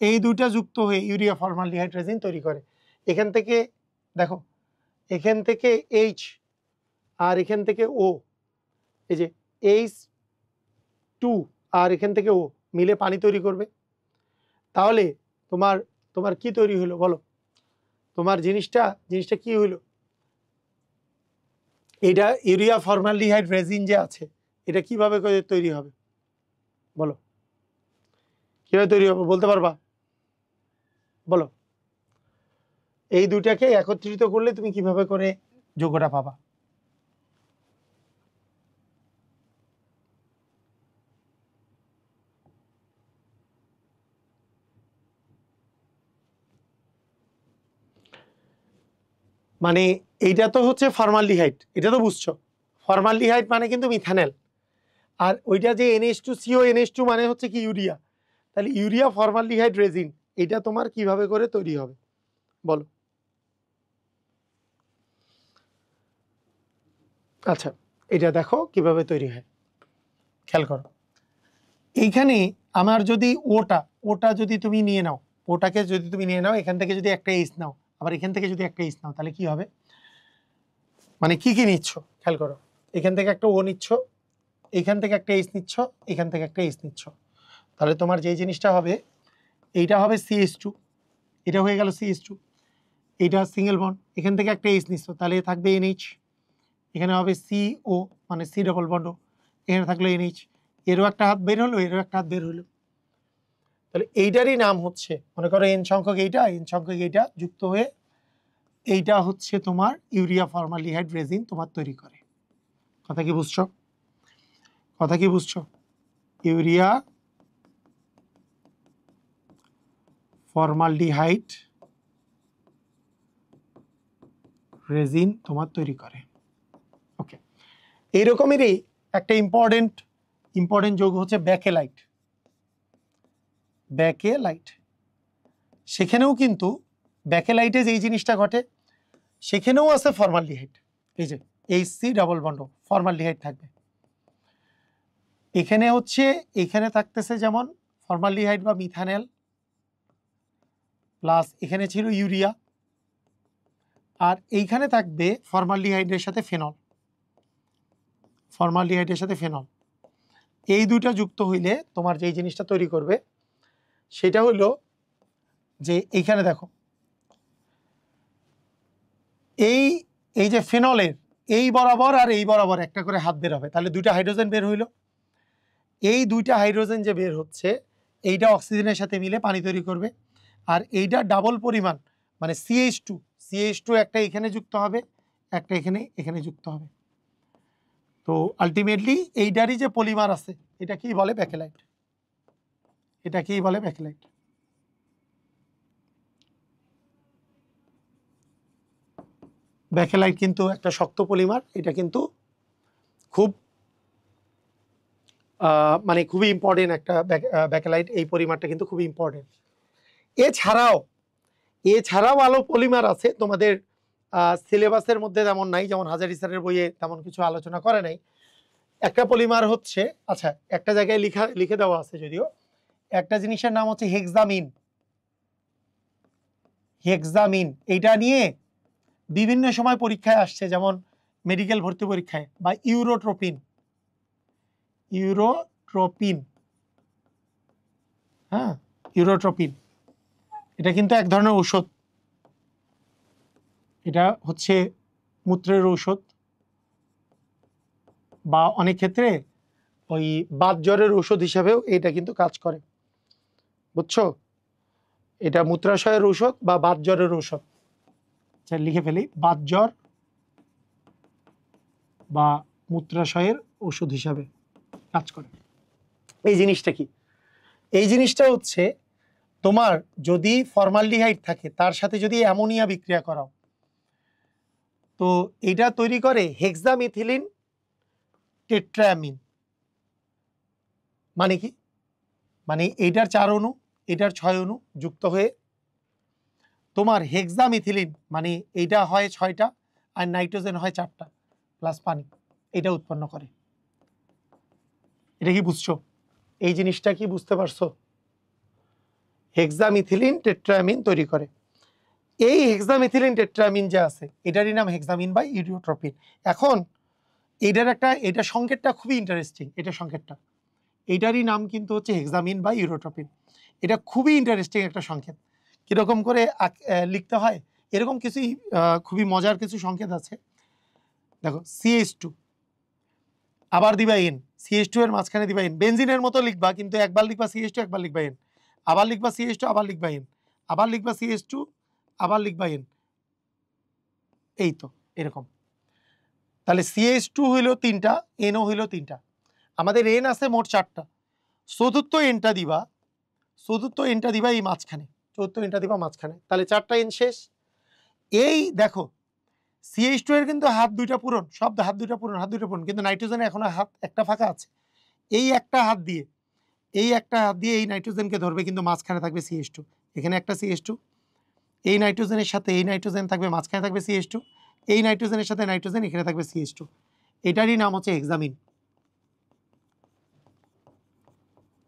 এই দুইটা যুক্ত হয়ে ইউরিয়া ফর্মালডিহাইড রেজিন তৈরি করে। এখান থেকে দেখো, এখান থেকে H আর এখান থেকে O, এই যে H2 আর এখান থেকে O মিলে পানি তৈরি করবে। তাহলে তোমার কি তৈরি হলো বলো? তোমার জিনিসটা কি হইলো? এটা ইউরিয়া ফর্মালডিহাইড রেজিন যে আছে, এটা কিভাবে করে তৈরি হবে বলো? কিভাবে তৈরি হবে বলতে পারবা? বলো, এই দুটাকে একত্রিত করলে তুমি কিভাবে করে যৌগটা পাবা? মানে এইটা তো হচ্ছে ফর্মালডিহাইড, এটা তো বুঝছো। ফর্মালডিহাইড মানে কিন্তু মিথানল, আর ওইটা যে NH2CO NH2 মানে হচ্ছে কি ইউরিয়া। তাহলে ইউরিয়া ফর্মালডিহাইড রেজিন এটা তোমার কিভাবে করে তৈরি হবে বলো? আচ্ছা, এটা দেখো কিভাবে তৈরি হয়, খেয়াল করো। এইখানে আমার যদি ওটা যদি তুমি নিয়ে নাও, ওটাকে যদি তুমি নিয়ে নাও, এখান থেকে যদি একটা H নাও, আবার এখান থেকে যদি একটা H নাও, তাহলে কি হবে? মানে কি নিচ্ছ খেয়াল করো। এখান থেকে একটা O নিচ্ছ, এখান থেকে একটা H নিচ্ছ, এখান থেকে একটা H নিচ্ছ, তাহলে তোমার যে জিনিসটা হবে, এইটা হবে CH2, এটা হয়ে গেল CH2, এইটা সিঙ্গেল বন্ড, এখান থেকে একটা H নিচ্ছ, তাহলে থাকবে NH, এখানে হবে CO মানে C ডবল বন্ড, এখানে থাকলো NH, এরও একটা হাত বের হলো, এরও একটা হাত বের হলো। তাহলে এইটারই নাম হচ্ছে, মনে করো এন সংখ্যক এইটা যুক্ত হয়ে এইটা হচ্ছে তোমার ইউরিয়া ফর্মালডিহাইড রেজিন তোমার তৈরি করে। কথা কি বুঝছো? ইউরিয়া ফর্মালডিহাইড রেজিন তোমার তৈরি করে। ওকে, এইরকমেরই একটা ইম্পর্টেন্ট যৌগ হচ্ছে ব্যাকেলাইট। সেখানেও কিন্তু ব্যাকেলাইটে যেই জিনিসটা ঘটে সেখানেও আছে ফর্মালডিহাইড। এই যে HC ডাবল বন্ড ফর্মালডিহাইড থাকবে। এখানে থাকতেছে যেমন ফর্মালডিহাইড বা মিথানেল, প্লাস এখানে ছিল ইউরিয়া, আর এইখানে থাকবে ফর্মালডিহাইডের সাথে ফেনল। এই দুইটা যুক্ত হইলে তোমার যেই জিনিসটা তৈরি করবে সেটা হলো যে এইখানে দেখো এই যে ফেনলের এই বরাবর আর এই বরাবর একটা করে হাত বের হবে, তাহলে দুইটা হাইড্রোজেন বের হইল। এই দুইটা হাইড্রোজেন যে বের হচ্ছে এইটা অক্সিজেনের সাথে মিলে পানি তৈরি করবে, আর এইটা ডাবল পরিমাণ মানে CH2 একটা এখানে যুক্ত হবে, একটা এখানে যুক্ত হবে। তো আলটিমেটলি এইটারই যে পলিমার আছে এটা কি বলে ব্যাকেলাইট। ব্যাকেলাইট কিন্তু একটা শক্ত পলিমার, এটা কিন্তু খুব মানে খুবই ইম্পর্টেন্ট একটা ব্যাকেলাইট। এই পলিমারটা কিন্তু খুবই ইম্পর্টেন্ট। এছাড়াও আলো পলিমার আছে তোমাদের সিলেবাসের মধ্যে তেমন নাই, যেমন হাজারি স্যারের বইয়ে তেমন কিছু আলোচনা করে নাই। একটা পলিমার হচ্ছে, আচ্ছা একটা জায়গায় লিখে দেওয়া আছে যদিও, একটা জিনিসের নাম হচ্ছে হেক্সামিন। এইটা নিয়ে বিভিন্ন সময় পরীক্ষায় আসছে, যেমন মেডিকেল ভর্তি পরীক্ষায়, বা ইউরোট্রোপিন। হ্যাঁ, ইউরোট্রোপিন এটা কিন্তু এক ধরনের ঔষধ। এটা হচ্ছে মূত্রের ঔষধ, বা অনেক ক্ষেত্রে ওই বাত জ্বরের ঔষধ হিসাবেও এটা কিন্তু কাজ করে, বুঝছো? এটা মূত্রাশয়ের ঔষধ বা বাত জ্বরের ঔষধ। লিখে ফেলি, বাত জ্বর বা মূত্রাশয়ের ওষুধ হিসাবে কাজ করে। এই জিনিসটা কি? এই জিনিসটা হচ্ছে তোমার যদি ফর্মালডিহাইড থাকে তার সাথে যদি অ্যামোনিয়া বিক্রিয়া করাও, তো এটা তৈরি করে হেক্সামিথিলিন টেট্রাঅ্যামিন। মানে কি? মানে এইটার 4 অণু, এটার 6 অণু যুক্ত হয়ে তোমার হেক্সামিথিলিন, মানে এইটা হয় 6টা আর নাইট্রোজেন হয় 4টা প্লাস পানি, এটা উৎপন্ন করে। এটা কি বুঝছো? এই জিনিসটা কি বুঝতে পারছো? হেক্সামিথিলিন টেট্রাঅ্যামিন তৈরি করে। এই হেক্সামিথিলিন টেট্রাঅ্যামিন যে আছে এটারই নাম হেক্সামিন বা ইউরিওট্রপিন। এখন এটা সংকেতটা খুবই ইন্টারেস্টিং। এইটারই নাম কিন্তু হচ্ছে হেক্সামিন বা ইউরোট্রপিন। এটা খুবই ইন্টারেস্টিং একটা সংকেত। কিরকম করে লিখতে হয়, এরকম কিছুই খুবই মজার কিছু সংকেত আছে। দেখো CH2 আবার দিবা N, CH2 এর মাঝখানে দিবা N, বেনজিনের মতো লিখবা, কিন্তু একবার লিখবা CH2, একবার লিখবা N, আবার লিখবা CH2, আবার লিখবা N, আবার লিখবা CH2, আবার লিখবা N। এই তো এরকম। তাহলে CH2 হইল 3টা, Nও হইল 3টা, আমাদের N আছে মোট 4টা। চতুর্থ এনটা দিবা এই মাঝখানে, তাহলে 4টা N শেষ। এই দেখো CH2 এর কিন্তু হাত দুইটা পূরণ, হাত দুইটা পূরণ, কিন্তু নাইট্রোজেনের এখনো হাত একটা ফাঁকা আছে। এই একটা হাত দিয়ে এই নাইট্রোজেনকে ধরবে, কিন্তু মাঝখানে থাকবে CH2। এখানে একটা CH2, এই নাইট্রোজেনের সাথে এই নাইট্রোজেন থাকবে, মাঝখানে থাকবে CH2, এই নাইট্রোজেনের সাথে নাইট্রোজেন, এখানে থাকবে CH2। এটারই নাম হচ্ছে হেক্সামিন।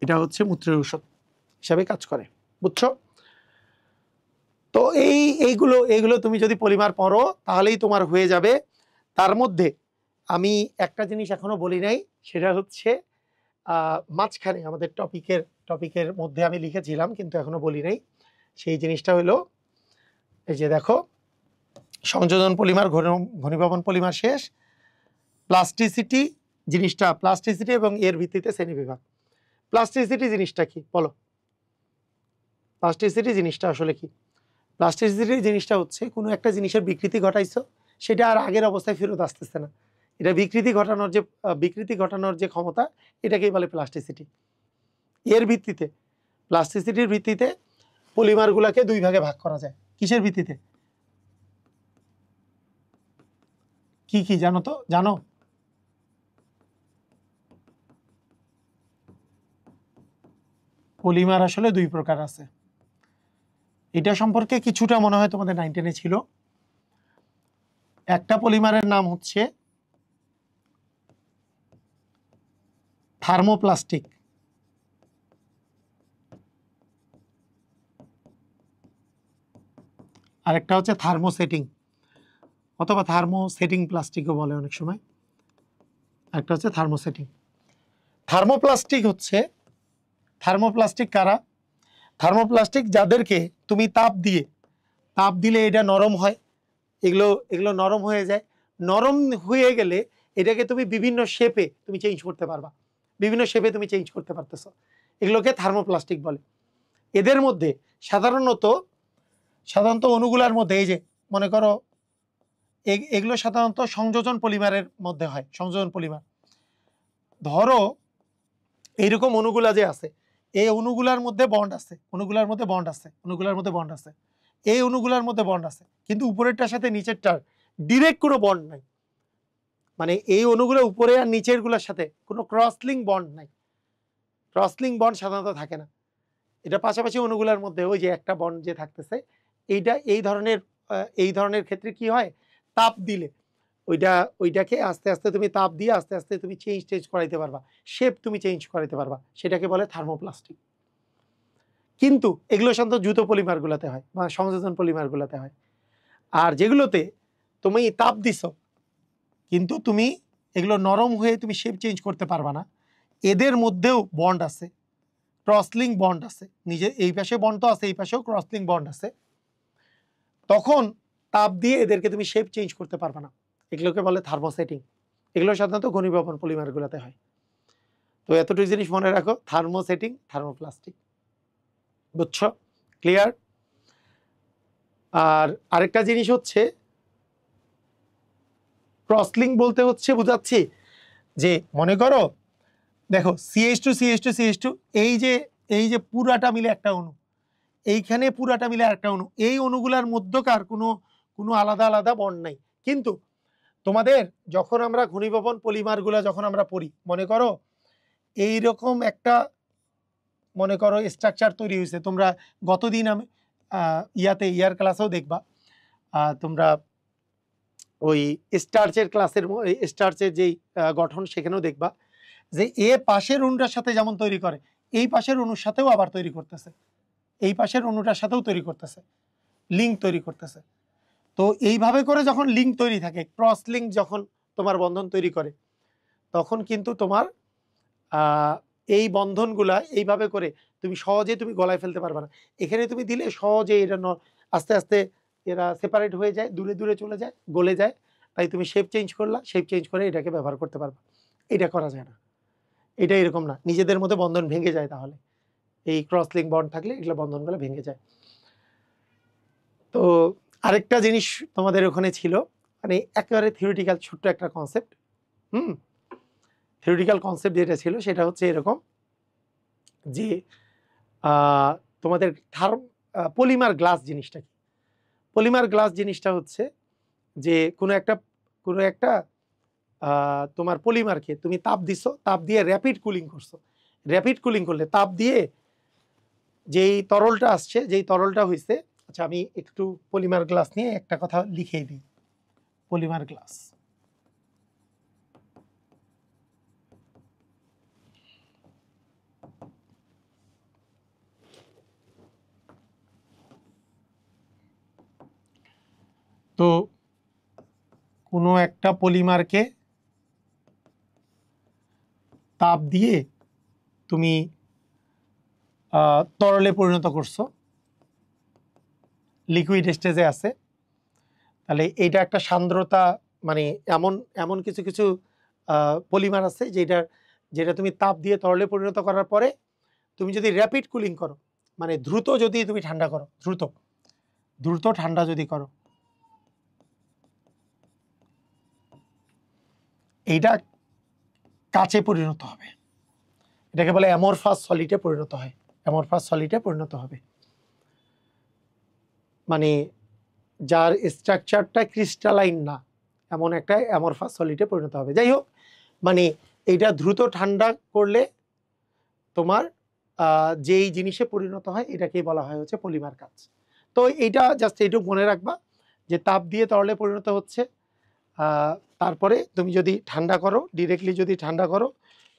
এটা হচ্ছে মূত্রের ঔষধ হিসাবে কাজ করে, বুঝছো? তো এইগুলো তুমি যদি পলিমার পড়ো তাহলেই তোমার হয়ে যাবে। তার মধ্যে আমি একটা জিনিস এখনো বলি নাই, সেটা হচ্ছে মাঝখানে আমাদের টপিকের মধ্যে আমি লিখেছিলাম কিন্তু এখনো বলি নাই। সেই জিনিসটা হলো এই যে দেখো, সংযোজন পলিমার, ঘনীভবন পলিমার শেষ, প্লাস্টিসিটি জিনিসটা, প্লাস্টিসিটি এবং এর ভিত্তিতে শ্রেণীবিভাগ। প্লাস্টিসিটি জিনিসটা কি বলো? প্লাস্টিসিটি জিনিসটা আসলে কি? প্লাস্টিসিটি জিনিসটা হচ্ছে কোনো একটা জিনিসের বিকৃতি ঘটাইছো, সেটা আর আগের অবস্থায় ফেরত আসতেছে না। এটা বিকৃতি ঘটানোর যে ক্ষমতা, এটাকেই বলে প্লাস্টিসিটি। এর ভিত্তিতে, প্লাস্টিসিটির ভিত্তিতে পলিমারগুলোকে দুই ভাগে ভাগ করা যায়। কিসের ভিত্তিতে? কি কি জানো তো? জানো? পলিমার আসলে দুই প্রকার আছে। এটা সম্পর্কে কিছুটা মনে হয় তোমাদের 9 10-এ ছিল। একটা পলিমারের নাম হচ্ছে থার্মোপ্লাস্টিক, আরেকটা হচ্ছে থার্মোসেটিং অথবা থার্মোসেটিং প্লাস্টিকও বলে অনেক সময়। আরেকটা হচ্ছে থার্মোসেটিং। থার্মোপ্লাস্টিক কারা? থার্মোপ্লাস্টিক যাদেরকে তুমি তাপ দিলে এটা নরম হয়। এগুলো নরম হয়ে যায়। নরম হয়ে গেলে এটাকে তুমি বিভিন্ন শেপে তুমি চেঞ্জ করতে পারবা, বিভিন্ন শেপে তুমি চেঞ্জ করতে পারতেছো। এগুলোকে থার্মোপ্লাস্টিক বলে। এদের মধ্যে সাধারণত অণুগুলার মধ্যে এই যে মনে করো এগুলো সাধারণত সংযোজন পলিমারের মধ্যে হয়। সংযোজন পলিমার, ধরো এইরকম অণুগুলা যে আছে, এই অণুগুলার মধ্যে বন্ড আছে, এই অণুগুলার মধ্যে বন্ড আছে, কিন্তু উপরেরটার সাথে নিচেরটার ডিরেক্ট কোনো বন্ড নাই। মানে এই অণুগুলো উপরে আর নিচের গুলোর সাথে কোনো ক্রসলিং বন্ড নাই। ক্রসলিং বন্ড সাধারণত থাকে না। এটা পাশাপাশি অণুগুলোর মধ্যে ওই যে একটা বন্ড যে থাকতেছে, এই ধরনের ক্ষেত্রে কি হয়, তাপ দিলে ওইটাকে আস্তে আস্তে তুমি তাপ দিয়ে আস্তে আস্তে তুমি চেঞ্জ করাইতে পারবা, শেপ তুমি চেঞ্জ করাইতে পারবা, সেটাকে বলে থার্মোপ্লাস্টিক। কিন্তু এগুলো সাধারণত জুতো পলিমারগুলোতে হয় বা সংযোজন পলিমারগুলোতে হয়। আর যেগুলোতে তুমি তাপ দিছো কিন্তু তুমি এগুলো নরম হয়ে তুমি শেপ চেঞ্জ করতে পারবা না, এদের মধ্যেও বন্ড আছে, ক্রসলিং বন্ড আছে। নিজে এই পাশে বন্ড তো আছে, এই পাশেও ক্রসলিং বন্ড আছে। তখন তাপ দিয়ে এদেরকে তুমি শেপ চেঞ্জ করতে পারবা না, এগুলোকে বলে থার্মোসেটিং। এগুলো সাধারণত ঘনীভবন পলিমারগুলোতে হয়। তো এতটুকু জিনিস মনে রাখো, থার্মোসেটিং, থার্মোপ্লাস্টিক। বুঝছো? ক্লিয়ার? আর আরেকটা জিনিস হচ্ছে ক্রসলিং বলতে হচ্ছে বুঝাচ্ছি যে মনে করো দেখো CH2 এই যে পুরাটা মিলে একটা অণু, এইখানে পুরাটা মিলে একটা অণু, এই অণুগুলার মধ্যকার কোনো আলাদা আলাদা বন্ড নাই। কিন্তু তোমাদের যখন আমরা ঘনীভবন পলিমারগুলা যখন আমরা পড়ি, মনে করো এইরকম একটা স্ট্রাকচার তৈরি হয়েছে। তোমরা গতদিন আমি ইয়ার ক্লাসেও দেখবা, তোমরা ওই স্টার্চের যেই গঠন সেখানেও দেখবা যে এ পাশের অণুটার সাথে যেমন তৈরি করে, এই পাশের অণুর সাথেও আবার তৈরি করতেছে, এই পাশের অণুটার সাথেও তৈরি করতেছে, লিঙ্ক তৈরি করতেছে। তো এইভাবে করে যখন লিঙ্ক তৈরি থাকে, ক্রস লিঙ্ক যখন তোমার বন্ধন তৈরি করে, তখন কিন্তু তোমার এই বন্ধনগুলা এইভাবে করে তুমি সহজে তুমি গলায় ফেলতে পারবে না। এখানে তুমি দিলে সহজে এটা আস্তে আস্তে এরা সেপারেট হয়ে যায়, দূরে দূরে চলে যায়, গলে যায়। তাই তুমি শেপ চেঞ্জ করলা, শেপ চেঞ্জ করে এটাকে ব্যবহার করতে পারবে। এটা করা যায় না, এটা এরকম না, নিজেদের মধ্যে বন্ধন ভেঙে যায়। তাহলে এই ক্রস লিঙ্ক বন্ড থাকলে এগুলো বন্ধনগুলো ভেঙে যায়। তো আরেকটা জিনিস তোমাদের ওখানে ছিল, মানে একেবারে থিওরিটিক্যাল ছোট্ট একটা কনসেপ্ট। থিওরিটিক্যাল কনসেপ্ট যেটা ছিল সেটা হচ্ছে এরকম যে তোমাদের পলিমার গ্লাস জিনিসটা কি? পলিমার গ্লাস জিনিসটা হচ্ছে যে কোনো একটা তোমার পলিমারকে তুমি তাপ দিছো, তাপ দিয়ে র্যাপিড কুলিং করছো। র্যাপিড কুলিং করলে তাপ দিয়ে যেই তরলটা আসছে, যেই তরলটা হয়েছে, আচ্ছা আমি একটু পলিমার গ্লাস নিয়ে একটা কথা লিখেই দিই। পলিমার গ্লাস, তো কোনো একটা পলিমারকে তাপ দিয়ে তুমি তরলে পরিণত করছো, লিকুইড স্টেজে আছে, তাহলে এইটা একটা সান্দ্রতা, মানে এমন কিছু কিছু পলিমার আছে যেটা তুমি তাপ দিয়ে তরলে পরিণত করার পরে তুমি যদি র্যাপিড কুলিং করো, মানে দ্রুত যদি তুমি ঠান্ডা করো, দ্রুত দ্রুত ঠান্ডা যদি করো, এইটা কাচে পরিণত হবে। এটাকে বলে অ্যামরফাস সলিডে পরিণত হয়, অ্যামরফাস সলিডে পরিণত হবে, মানে যার স্ট্রাকচারটা ক্রিস্টালাইন না, এমন একটা অ্যামরফাস সলিডে পরিণত হবে। যাই হোক, মানে এইটা দ্রুত ঠান্ডা করলে তোমার যেই জিনিসে পরিণত হয় এটাকেই বলা হয় হচ্ছে পলিমার কাঁচ। তো এইটা জাস্ট এইটুকু মনে রাখবা যে তাপ দিয়ে তরলে পরিণত হচ্ছে, তারপরে তুমি যদি ঠান্ডা করো, ডিরেক্টলি যদি ঠান্ডা করো,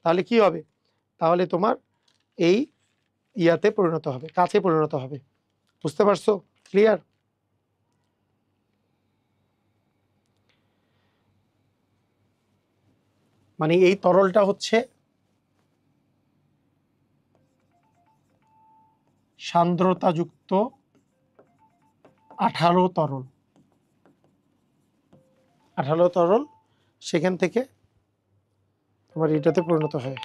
তাহলে কি হবে, তাহলে তোমার এই ইয়াতে পরিণত হবে, কাঁচে পরিণত হবে। বুঝতে পারছো? ক্লিয়ার? মানে এই তরলটা হচ্ছে সান্দ্রতাযুক্ত আঠালো তরল, আঠালো তরল, সেখান থেকে তোমার এটাতে পরিণত হয়।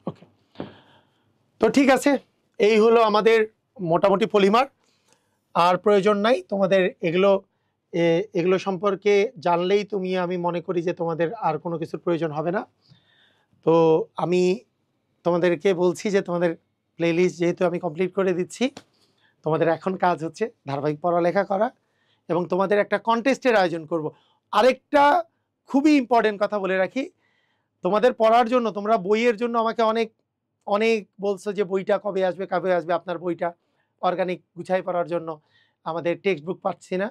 ওকে, তো ঠিক আছে, এই হলো আমাদের মোটামুটি পলিমার। আর প্রয়োজন নাই তোমাদের এগুলো, এগুলো সম্পর্কে জানলেই তুমি, আমি মনে করি যে তোমাদের আর কোনো কিছুর প্রয়োজন হবে না। তো আমি তোমাদেরকে বলছি যে তোমাদের প্লেলিস্ট যেহেতু আমি কমপ্লিট করে দিচ্ছি, তোমাদের এখন কাজ হচ্ছে ধারাবাহিক পড়ালেখা করা এবং তোমাদের একটা কন্টেস্টের আয়োজন করব। আরেকটা খুবই ইম্পর্টেন্ট কথা বলে রাখি, তোমাদের পড়ার জন্য, তোমরা বইয়ের জন্য আমাকে অনেক অনেক বলছো যে বইটা কবে আসবে, কবে আসবে আপনার বইটা, অর্গানিক গুছাই পড়ার জন্য আমাদের টেক্সট বুক পাচ্ছি না।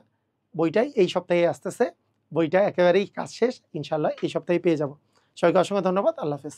বইটাই এই সপ্তাহে আসতেছে, বইটা একেবারেই কাজ শেষ, ইনশাল্লাহ এই সপ্তাহে পেয়ে যাব। সবাইকে অসংখ্য ধন্যবাদ, আল্লাহ হাফেজ।